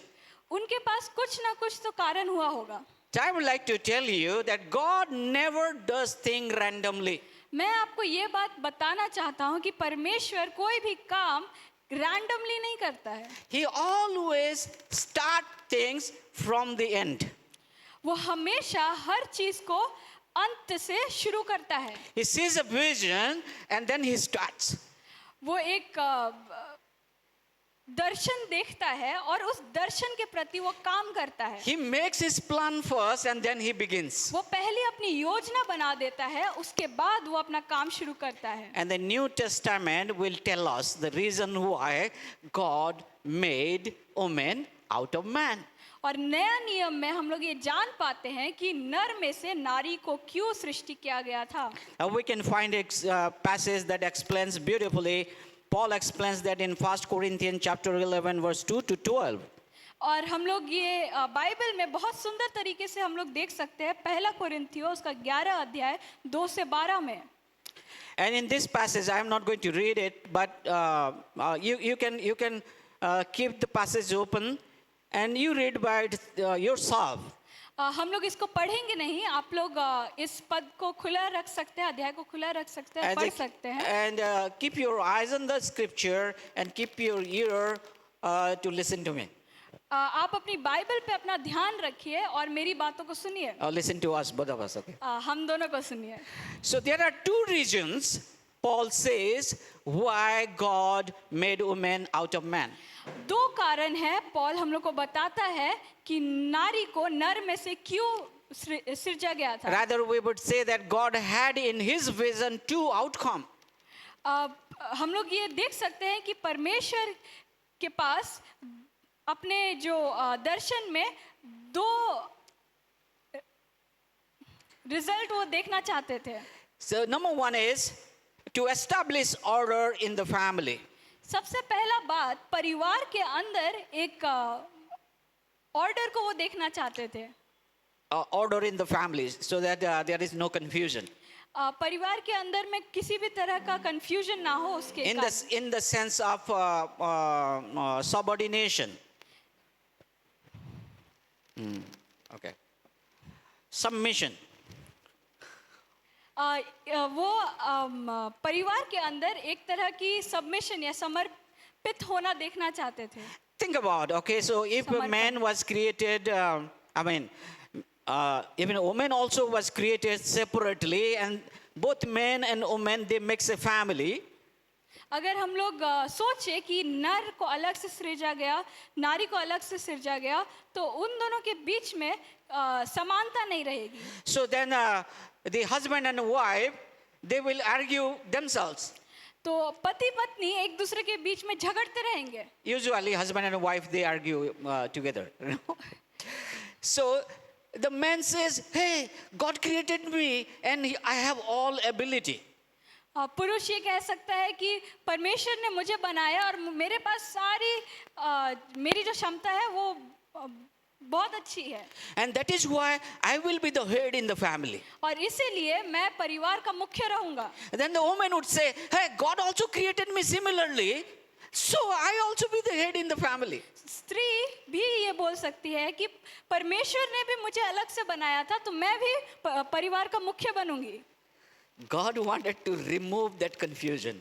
उनके पास कुछ ना कुछ तो कारण हुआ होगा। So I would like to tell you that God never does things randomly. मैं आपको ये बात बताना चाहता हूँ कि परमेश्वर कोई भी काम रैंडमली नहीं करता है। He always start things from the end. वो हमेशा हर चीज को अंत से शुरू करता है। He sees a vision and then he starts. वो एक दर्शन देखता है और उस दर्शन के प्रति वो काम करता है। He makes his plan first and then he begins. वो पहले अपनी योजना बना देता है, उसके बाद वो अपना काम शुरू करता है। And the New Testament will tell us the reason why God made woman out of man. और नया नियम में हम लोग ये जान पाते हैं कि नर में से नारी को क्यों सृष्टि किया गया था। We can find a passage that explains beautifully. Paul explains that in 1 Corinthians chapter 11 verse 2 to 12. और हम लोग ये बाइबल में बहुत सुंदर तरीके से हम लोग देख सकते हैं पहला कोरिन्थियों उसका 11 अध्याय 2 से 12 में। And in this passage, I am not going to read it, but you can keep the passage open and you read by it yourself. हम लोग इसको पढ़ेंगे नहीं, आप लोग इस पद को खुला रख सकते हैं, अध्याय को खुला रख सकते हैं, पढ़ सकते हैं। And keep your eyes on the scripture and keep your ear to listen to me. आप अपनी बाइबल पे अपना ध्यान रखिए और मेरी बातों को सुनिए। Listen to us, both of us, okay? हम दोनों को सुनिए। So there are two reasons, Paul says, why God made woman out of man. दो कारण है, पॉल हम लोग को बताता है कि नारी को नर में से क्यों सृजा गया था। Rather, we would say that God had in his vision two outcomes. हम लोग ये देख सकते हैं कि परमेश्वर के पास अपने जो दर्शन में दो रिजल्ट वो देखना चाहते थे। So number one is to establish order in the family. सबसे पहला बात, परिवार के अंदर एक ऑर्डर को वो देखना चाहते थे। Order in the family so that there is no confusion. परिवार के अंदर में किसी भी तरह का कंफ्यूजन ना हो उसके In the sense of subordination. Okay. Submission. वो परिवार के अंदर एक तरह की सबमिशन या समर्पित होना देखना चाहते थे। Think about, okay, so if a man was created, even a woman also was created separately, and both men and women, they makes a family. अगर हम लोग सोचे कि नर को अलग से सृजा गया, नारी को अलग से सृजा गया, तो उन दोनों के बीच में समानता नहीं रहेगी। So then the husband and wife, they will argue themselves. तो पति पत्नी एक दूसरे के बीच में झगड़ते रहेंगे। Usually husband and wife, they argue together. So the man says, hey, God created me and I have all ability. पुरुष ये कह सकता है कि परमेश्वर ने मुझे बनाया और मेरे पास सारी मेरी जो क्षमता है वो बहुत अच्छी है। And that is why I will be the head in the family. और इसीलिए मैं परिवार का मुख्य रहूंगा। Then the woman would say, hey, God also created me similarly, so I also be the head in the family. स्त्री भी ये बोल सकती है कि परमेश्वर ने भी मुझे अलग से बनाया था, तो मैं भी परिवार का मुख्य बनूंगी। God wanted to remove that confusion.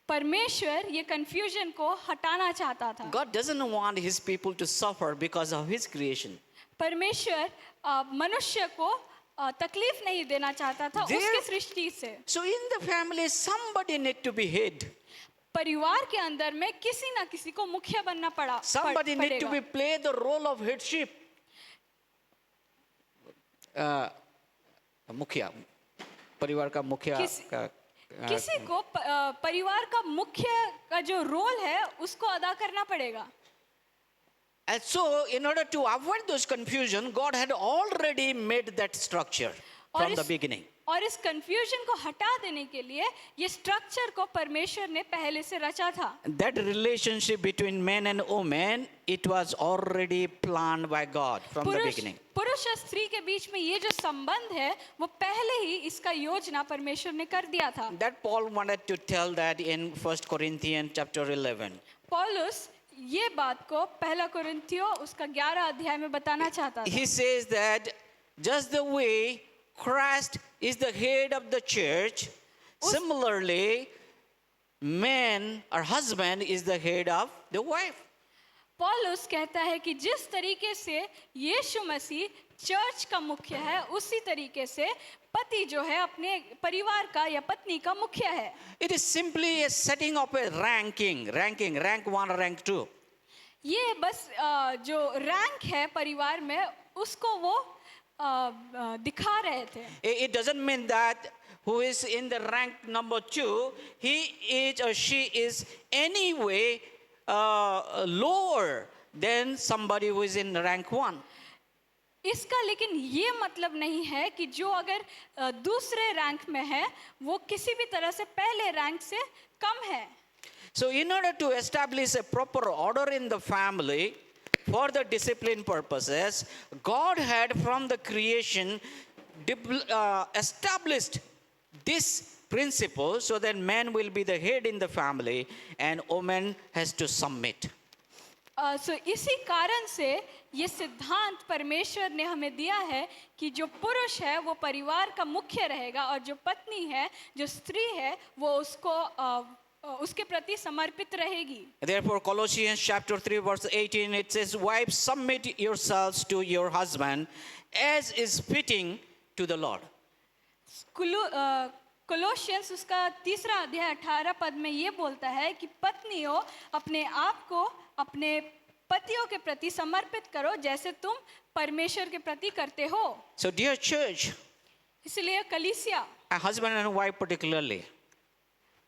परमेश्वर ये कंफ्यूजन को हटाना चाहता था। God doesn't want his people to suffer because of his creation. परमेश्वर मनुष्य को तकलीफ नहीं देना चाहता था उसके सृष्टि से। So in the family, somebody need to be head. परिवार के अंदर में किसी ना किसी को मुखिया बनना पड़ा। Somebody need to be play the role of headship. मुखिया, परिवार का मुखिया किसी को परिवार का मुख्य का जो रोल है उसको अदा करना पड़ेगा। And so in order to avoid those confusion, God had already made that structure from the beginning. और इस कंफ्यूजन को हटा देने के लिए ये स्ट्रक्चर को परमेश्वर ने पहले से रचा था। That relationship between men and women, it was already planned by God from the beginning. पुरुष और स्त्री के बीच में ये जो संबंध है वो पहले ही इसका योजना परमेश्वर ने कर दिया था। That Paul wanted to tell that in 1 Corinthians chapter 11. पौलुस ये बात को पहला कुरिन्थियों उसका 11 अध्याय में बताना चाहता था। He says that just the way Christ is the head of the church, similarly, man or husband is the head of the wife. पौलुस कहता है कि जिस तरीके से यीशु मसीह चर्च का मुख्य है, उसी तरीके से पति जो है अपने परिवार का या पत्नी का मुख्य है। It is simply a setting of a rank 1, rank 2. ये बस जो रैंक है परिवार में उसको वो दिखा रहे थे। It doesn't mean that who is in the rank number 2, he is or she is anyway lower than somebody who is in rank 1. इसका लेकिन ये मतलब नहीं है कि जो अगर दूसरे रैंक में है वो किसी भी तरह से पहले रैंक से कम है। So in order to establish a proper order in the family for the discipline purposes, God had from the creation established this principle so that man will be the head in the family and woman has to submit. सो इसी कारण से ये सिद्धांत परमेश्वर ने हमें दिया है कि जो पुरुष है वो परिवार का मुख्य रहेगा और जो पत्नी है, जो स्त्री है, वो उसके प्रति समर्पित रहेगी. Therefore, Colossians chapter 3, verse 18, it says, "Wives, submit yourselves to your husband as is fitting to the Lord." Colossians उसका 3 अध्याय 18 पद में ये बोलता है कि पत्नियों अपने आप को अपने पतियों के प्रति समर्पित करो जैसे तुम परमेश्वर के प्रति करते हो. So, dear church, इसलिए कलीसिया, a husband and wife particularly,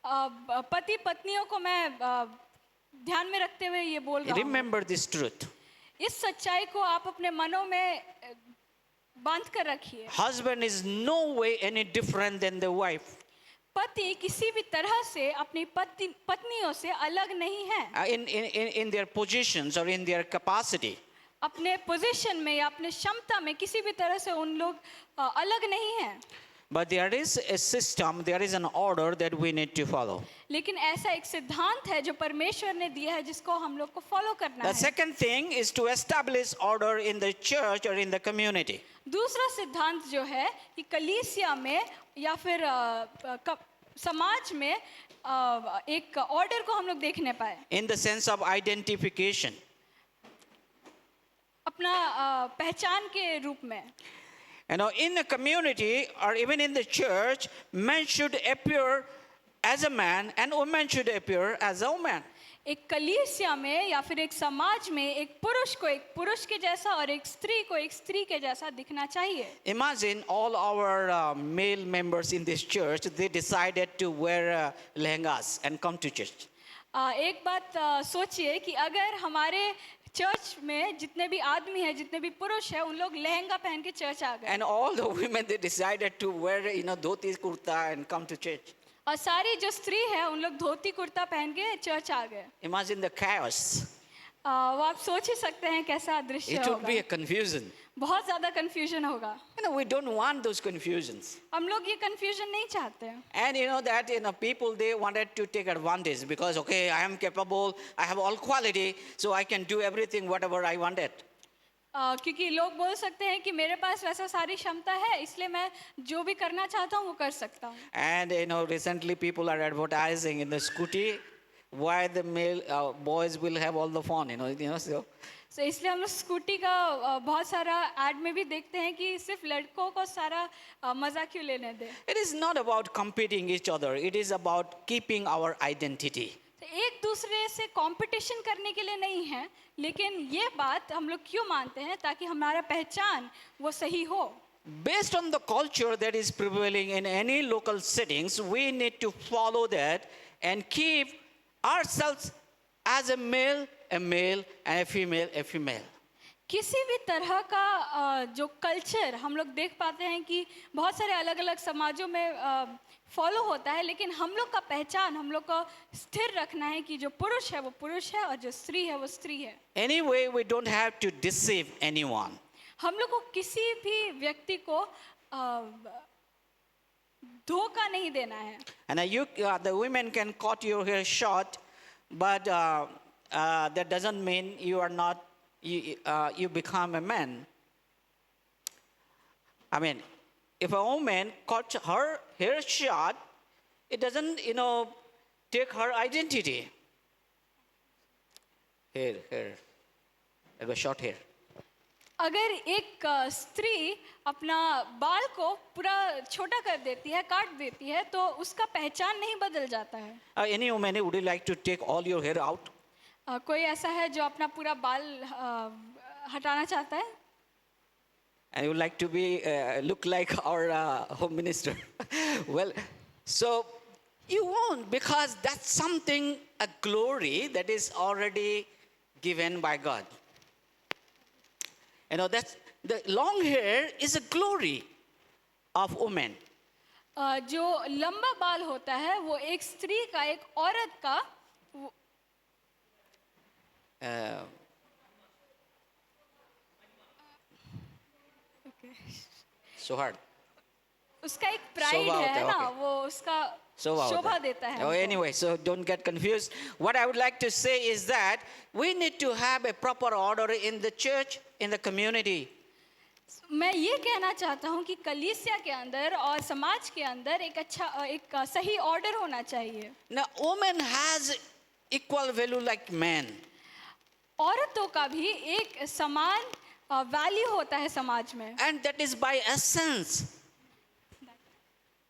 पति पत्नियों को मैं ध्यान में रखते हुए ये बोल रहा हूँ. remember this truth. इस सच्चाई को आप अपने मनों में बांध कर रखिए. Husband is no way any different than the wife. पति किसी भी तरह से अपनी पत्नियों से अलग नहीं है. In their positions or in their capacity. अपने पोजीशन में या अपने क्षमता में किसी भी तरह से उन लोग अलग नहीं हैं. But there is a system, there is an order that we need to follow. लेकिन ऐसा एक सिद्धांत है जो परमेश्वर ने दिया है जिसको हम लोग को फॉलो करना The है. second thing is to establish order in the church or in the community. दूसरा सिद्धांत जो है कि कलीसिया में या फिर समाज में एक ऑर्डर को हम लोग देखने पाए. In the sense of identification. अपना पहचान के रूप में. You know, in the community or even in the church, men should appear as a man and women should appear as a woman. एक कलीसिया में या फिर एक समाज में एक पुरुष को एक पुरुष के जैसा और एक स्त्री को एक स्त्री के जैसा दिखना चाहिए. Imagine all our male members in this church, they decided to wear lehengas and come to church. एक बात सोचिए कि अगर हमारे चर्च में जितने भी आदमी हैं, जितने भी पुरुष हैं, उन लोग लहंगा पहन के चर्च आ गए. And all the women, they decided to wear, dhoti kurta and come to church. और सारी जो स्त्री है उन लोग धोती कुर्ता पहन के चर्च आ गए. Imagine the chaos. वो आप सोच ही सकते हैं कैसा दृश्य It would be a होगा. confusion. बहुत ज्यादा कंफ्यूजन होगा. We don't want those confusions. हम लोग ये कंफ्यूजन नहीं चाहते हैं. And that people, they wanted to take advantage because, okay, I am capable, I have all quality, so I can do everything whatever I wanted. क्योंकि लोग बोल सकते हैं कि मेरे पास वैसा सारी क्षमता है, इसलिए मैं जो भी करना चाहता हूँ वो कर सकता हूँ. And recently people are advertising in the scooty why the male boys will have all the fun, so. So इसलिए हम लोग स्कूटी का बहुत सारा ऐड में भी देखते हैं कि सिर्फ लड़कों को सारा मजा क्यों लेने दे. It is not about competing each other. It is about keeping our identity. तो एक दूसरे से कंपटीशन करने के लिए नहीं है, लेकिन ये बात हम लोग क्यों मानते हैं ताकि हमारा पहचान वो सही हो. Based on the culture that is prevailing in any local settings, we need to follow that and keep ourselves as a male, and a female. किसी भी तरह का जो कल्चर हम लोग देख पाते हैं कि बहुत सारे अलग अलग समाजों में फॉलो होता है, लेकिन हम लोग का पहचान हम लोग को स्थिर रखना है कि जो पुरुष है वो पुरुष है और जो स्त्री है वो स्त्री है. Anyway, we don't have to deceive anyone. हम लोग को किसी भी व्यक्ति को धोखा नहीं देना है. And the women can cut your hair short, but that doesn't mean you are not. You become a man. I mean, if a woman cuts her hair short, it doesn't, take her identity. Hair. I got short hair. अगर एक स्त्री अपना बाल को पूरा छोटा कर देती है, काट देती है, तो उसका पहचान नहीं बदल जाता है. Any woman, would you like to take all your hair out? कोई ऐसा है जो अपना पूरा बाल हटाना चाहता है? And you would like to be look like our home minister? Well, so you won't, because that's something, a glory that is already given by God. That's the long hair is a glory of women. जो लंबा बाल होता है वो एक स्त्री का, एक औरत का So hard. उसका एक प्राइड है ना, वो उसका शोभा देता है Oh, हमको। anyway, so don't get confused. What I would like to say is that we need to have a proper order in the church, in the community. मैं ये कहना चाहता हूँ कि कलीसिया के अंदर और समाज के अंदर एक सही ऑर्डर होना चाहिए। Now, woman has equal value like men. औरतों का भी एक समान वैल्यू होता है समाज में, And that is by essence.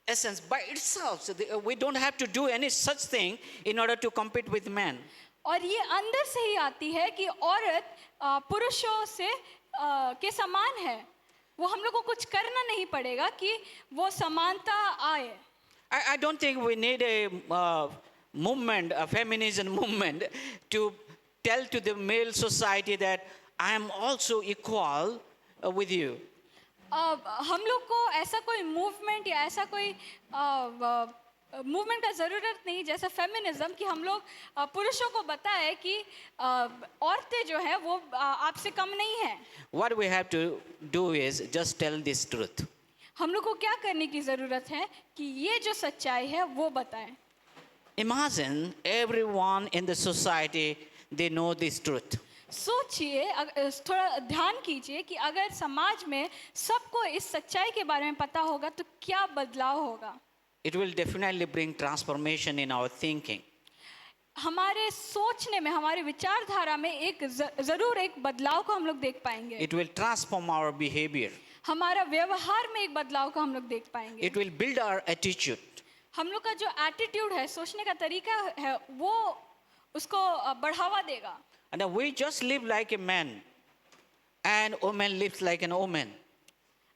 Essence, by itself. So we don't have to do any such thing in order to compete with men. और ये अंदर से ही आती है कि औरत पुरुषों से के समान है। वो हम लोग को कुछ करना नहीं पड़ेगा कि वो समानता आए। I don't think we need a movement, a feminism movement, to tell to the male society that I am also equal with you. हम लोग को ऐसा कोई मूवमेंट या ऐसा कोई मूवमेंट का ज़रूरत नहीं जैसा फेमिनिज्म कि हम लोग पुरुषों को बताएं कि औरतें जो है वो आपसे कम नहीं है। What we have to do is just tell this truth. हम लोग को क्या करने की ज़रूरत है कि ये जो सच्चाई है वो बताएं। Imagine everyone in the society, they know this truth. सोचिए, थोड़ा ध्यान कीजिए कि अगर समाज में सबको इस सच्चाई के बारे में पता होगा तो क्या बदलाव होगा। It will definitely bring transformation in our thinking. हमारे सोचने में, हमारे विचारधारा में जरूर एक बदलाव को हम लोग देख पाएंगे। It will transform our behavior. हमारा व्यवहार में एक बदलाव को हम लोग देख पाएंगे। It will build our attitude. हम लोग का जो एटीट्यूड है, सोचने का तरीका है, वो उसको बढ़ावा देगा। And we just live like a man, and woman lives like an woman.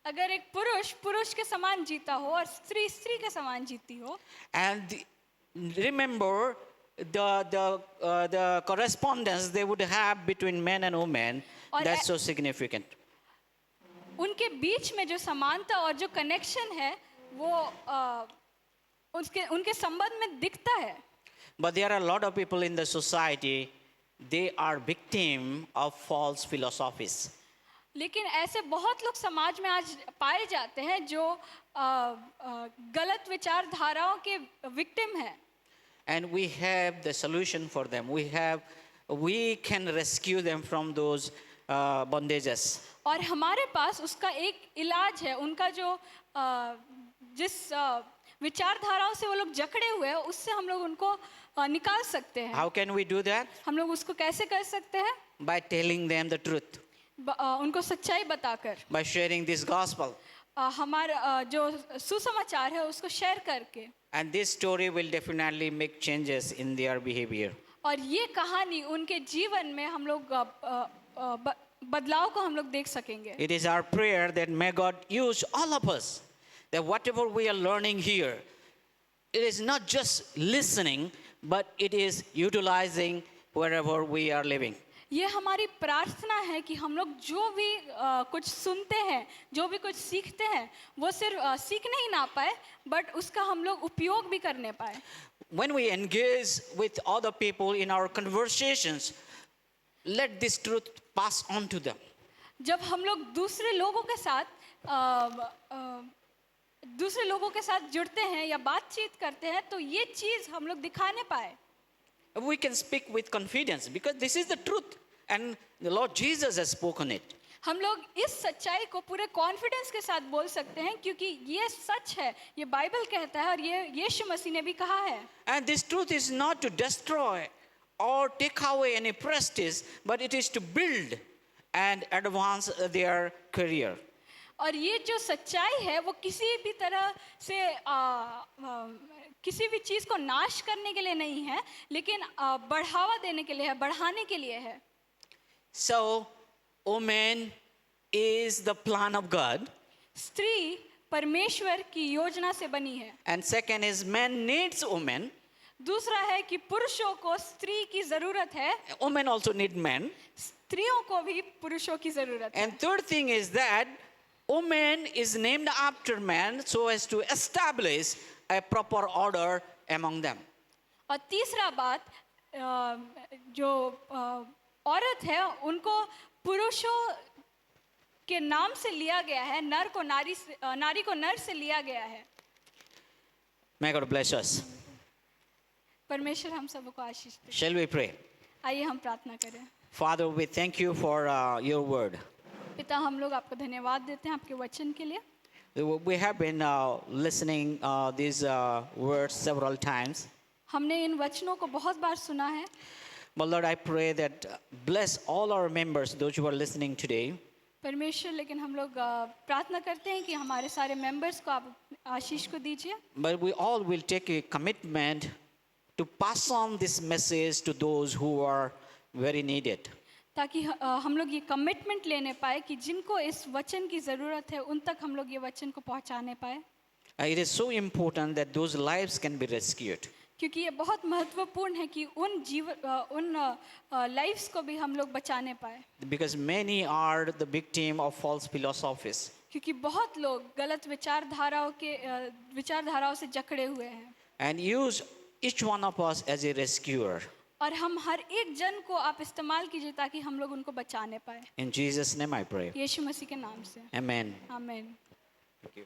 अगर एक पुरुष पुरुष के समान जीता हो और स्त्री स्त्री के समान जीती हो, And remember the correspondence they would have between men and women. और That's so significant. उनके बीच में जो समानता और जो कनेक्शन है वो उनके संबंध में दिखता है। But there are a lot of people in the society, they are victim of false philosophies. लेकिन ऐसे बहुत लोग समाज में आज पाए जाते हैं जो गलत विचारधाराओं के विक्टिम हैं। And we have the solution for them. We can rescue them from those bondages. और हमारे पास उसका एक इलाज है। उनका जो जिस विचारधाराओं से वो लोग जकड़े हुए हैं उससे हम लोग उनको निकाल सकते हैं। How can we do that? हम लोग उसको कैसे कर सकते हैं? By telling them the truth, उनको सच्चाई बताकर, by sharing this gospel. हमारा जो सुसमाचार है उसको शेयर करके। And this story will definitely make changes in their behavior. और ये कहानी उनके जीवन में हम लोग बदलाव को हम लोग देख सकेंगे। It is our prayer that may God use all of us, that whatever we are learning here, it is not just listening, but it is utilizing wherever we are living. ये हमारी प्रार्थना है कि हम लोग जो भी कुछ सुनते हैं, जो भी कुछ सीखते हैं, वो सिर्फ सीखने ही ना पाए, बट उसका हम लोग उपयोग भी करने पाए। When we engage with other people in our conversations, let this truth pass on to them. जब हम लोग दूसरे लोगों के साथ जुड़ते हैं या बातचीत करते हैं तो ये चीज़ हम लोग दिखाने पाए। We can speak with confidence because this is the truth and the Lord Jesus has spoken it. हम लोग इस सच्चाई को पूरे कॉन्फिडेंस के साथ बोल सकते हैं क्योंकि ये सच है, ये बाइबल कहता है और ये यीशु मसीह ने भी कहा है। And this truth is not to destroy or take away any prestige, but it is to build and advance their career. और ये जो सच्चाई है वो किसी भी तरह से किसी भी चीज़ को नाश करने के लिए नहीं है, लेकिन बढ़ावा देने के लिए है, बढ़ाने के लिए है। So, woman is the plan of God. स्त्री परमेश्वर की योजना से बनी है। And second is man needs woman. दूसरा है कि पुरुषों को स्त्री की जरूरत है। Women also need men. स्त्रियों को भी पुरुषों की जरूरत है। And third thing is that woman is named after man so as to establish a proper order among them. और तीसरा बात जो औरत है उनको पुरुषों के नाम से लिया गया है, नारी को नर से लिया गया है। May God bless us. परमेश्वर हम सबको आशीष दे। Shall we pray? आइए हम प्रार्थना करें। Father, we thank you for your word. पिता, हम लोग आपको धन्यवाद देते हैं आपके वचन के लिए। We have been listening these words several times. हमने इन वचनों को बहुत बार सुना है। But Lord, I pray that bless all our members, those who are listening today. परमेश्वर, लेकिन हम लोग प्रार्थना करते हैं कि हमारे सारे मेंबर्स को आप आशीष को दीजिए। But we all will take a commitment to pass on this message to those who are very needed. ताकि हम लोग ये कमिटमेंट लेने पाए कि जिनको इस वचन की ज़रूरत है उन तक हम लोग ये वचन को पहुंचाने पाए। It is so important that those lives can be rescued. क्योंकि ये बहुत महत्वपूर्ण है कि उन लाइफ्स को भी हम लोग बचाने पाए। Because many are the victim of false philosophies. क्योंकि बहुत लोग गलत विचारधाराओं से जकड़े हुए हैं। And use each one of us as a rescuer. और हम हर एक जन को आप इस्तेमाल कीजिए ताकि हम लोग उनको बचाने पाए। In Jesus' name I pray. यीशु मसीह के नाम से। Amen. आमीन। Thank you.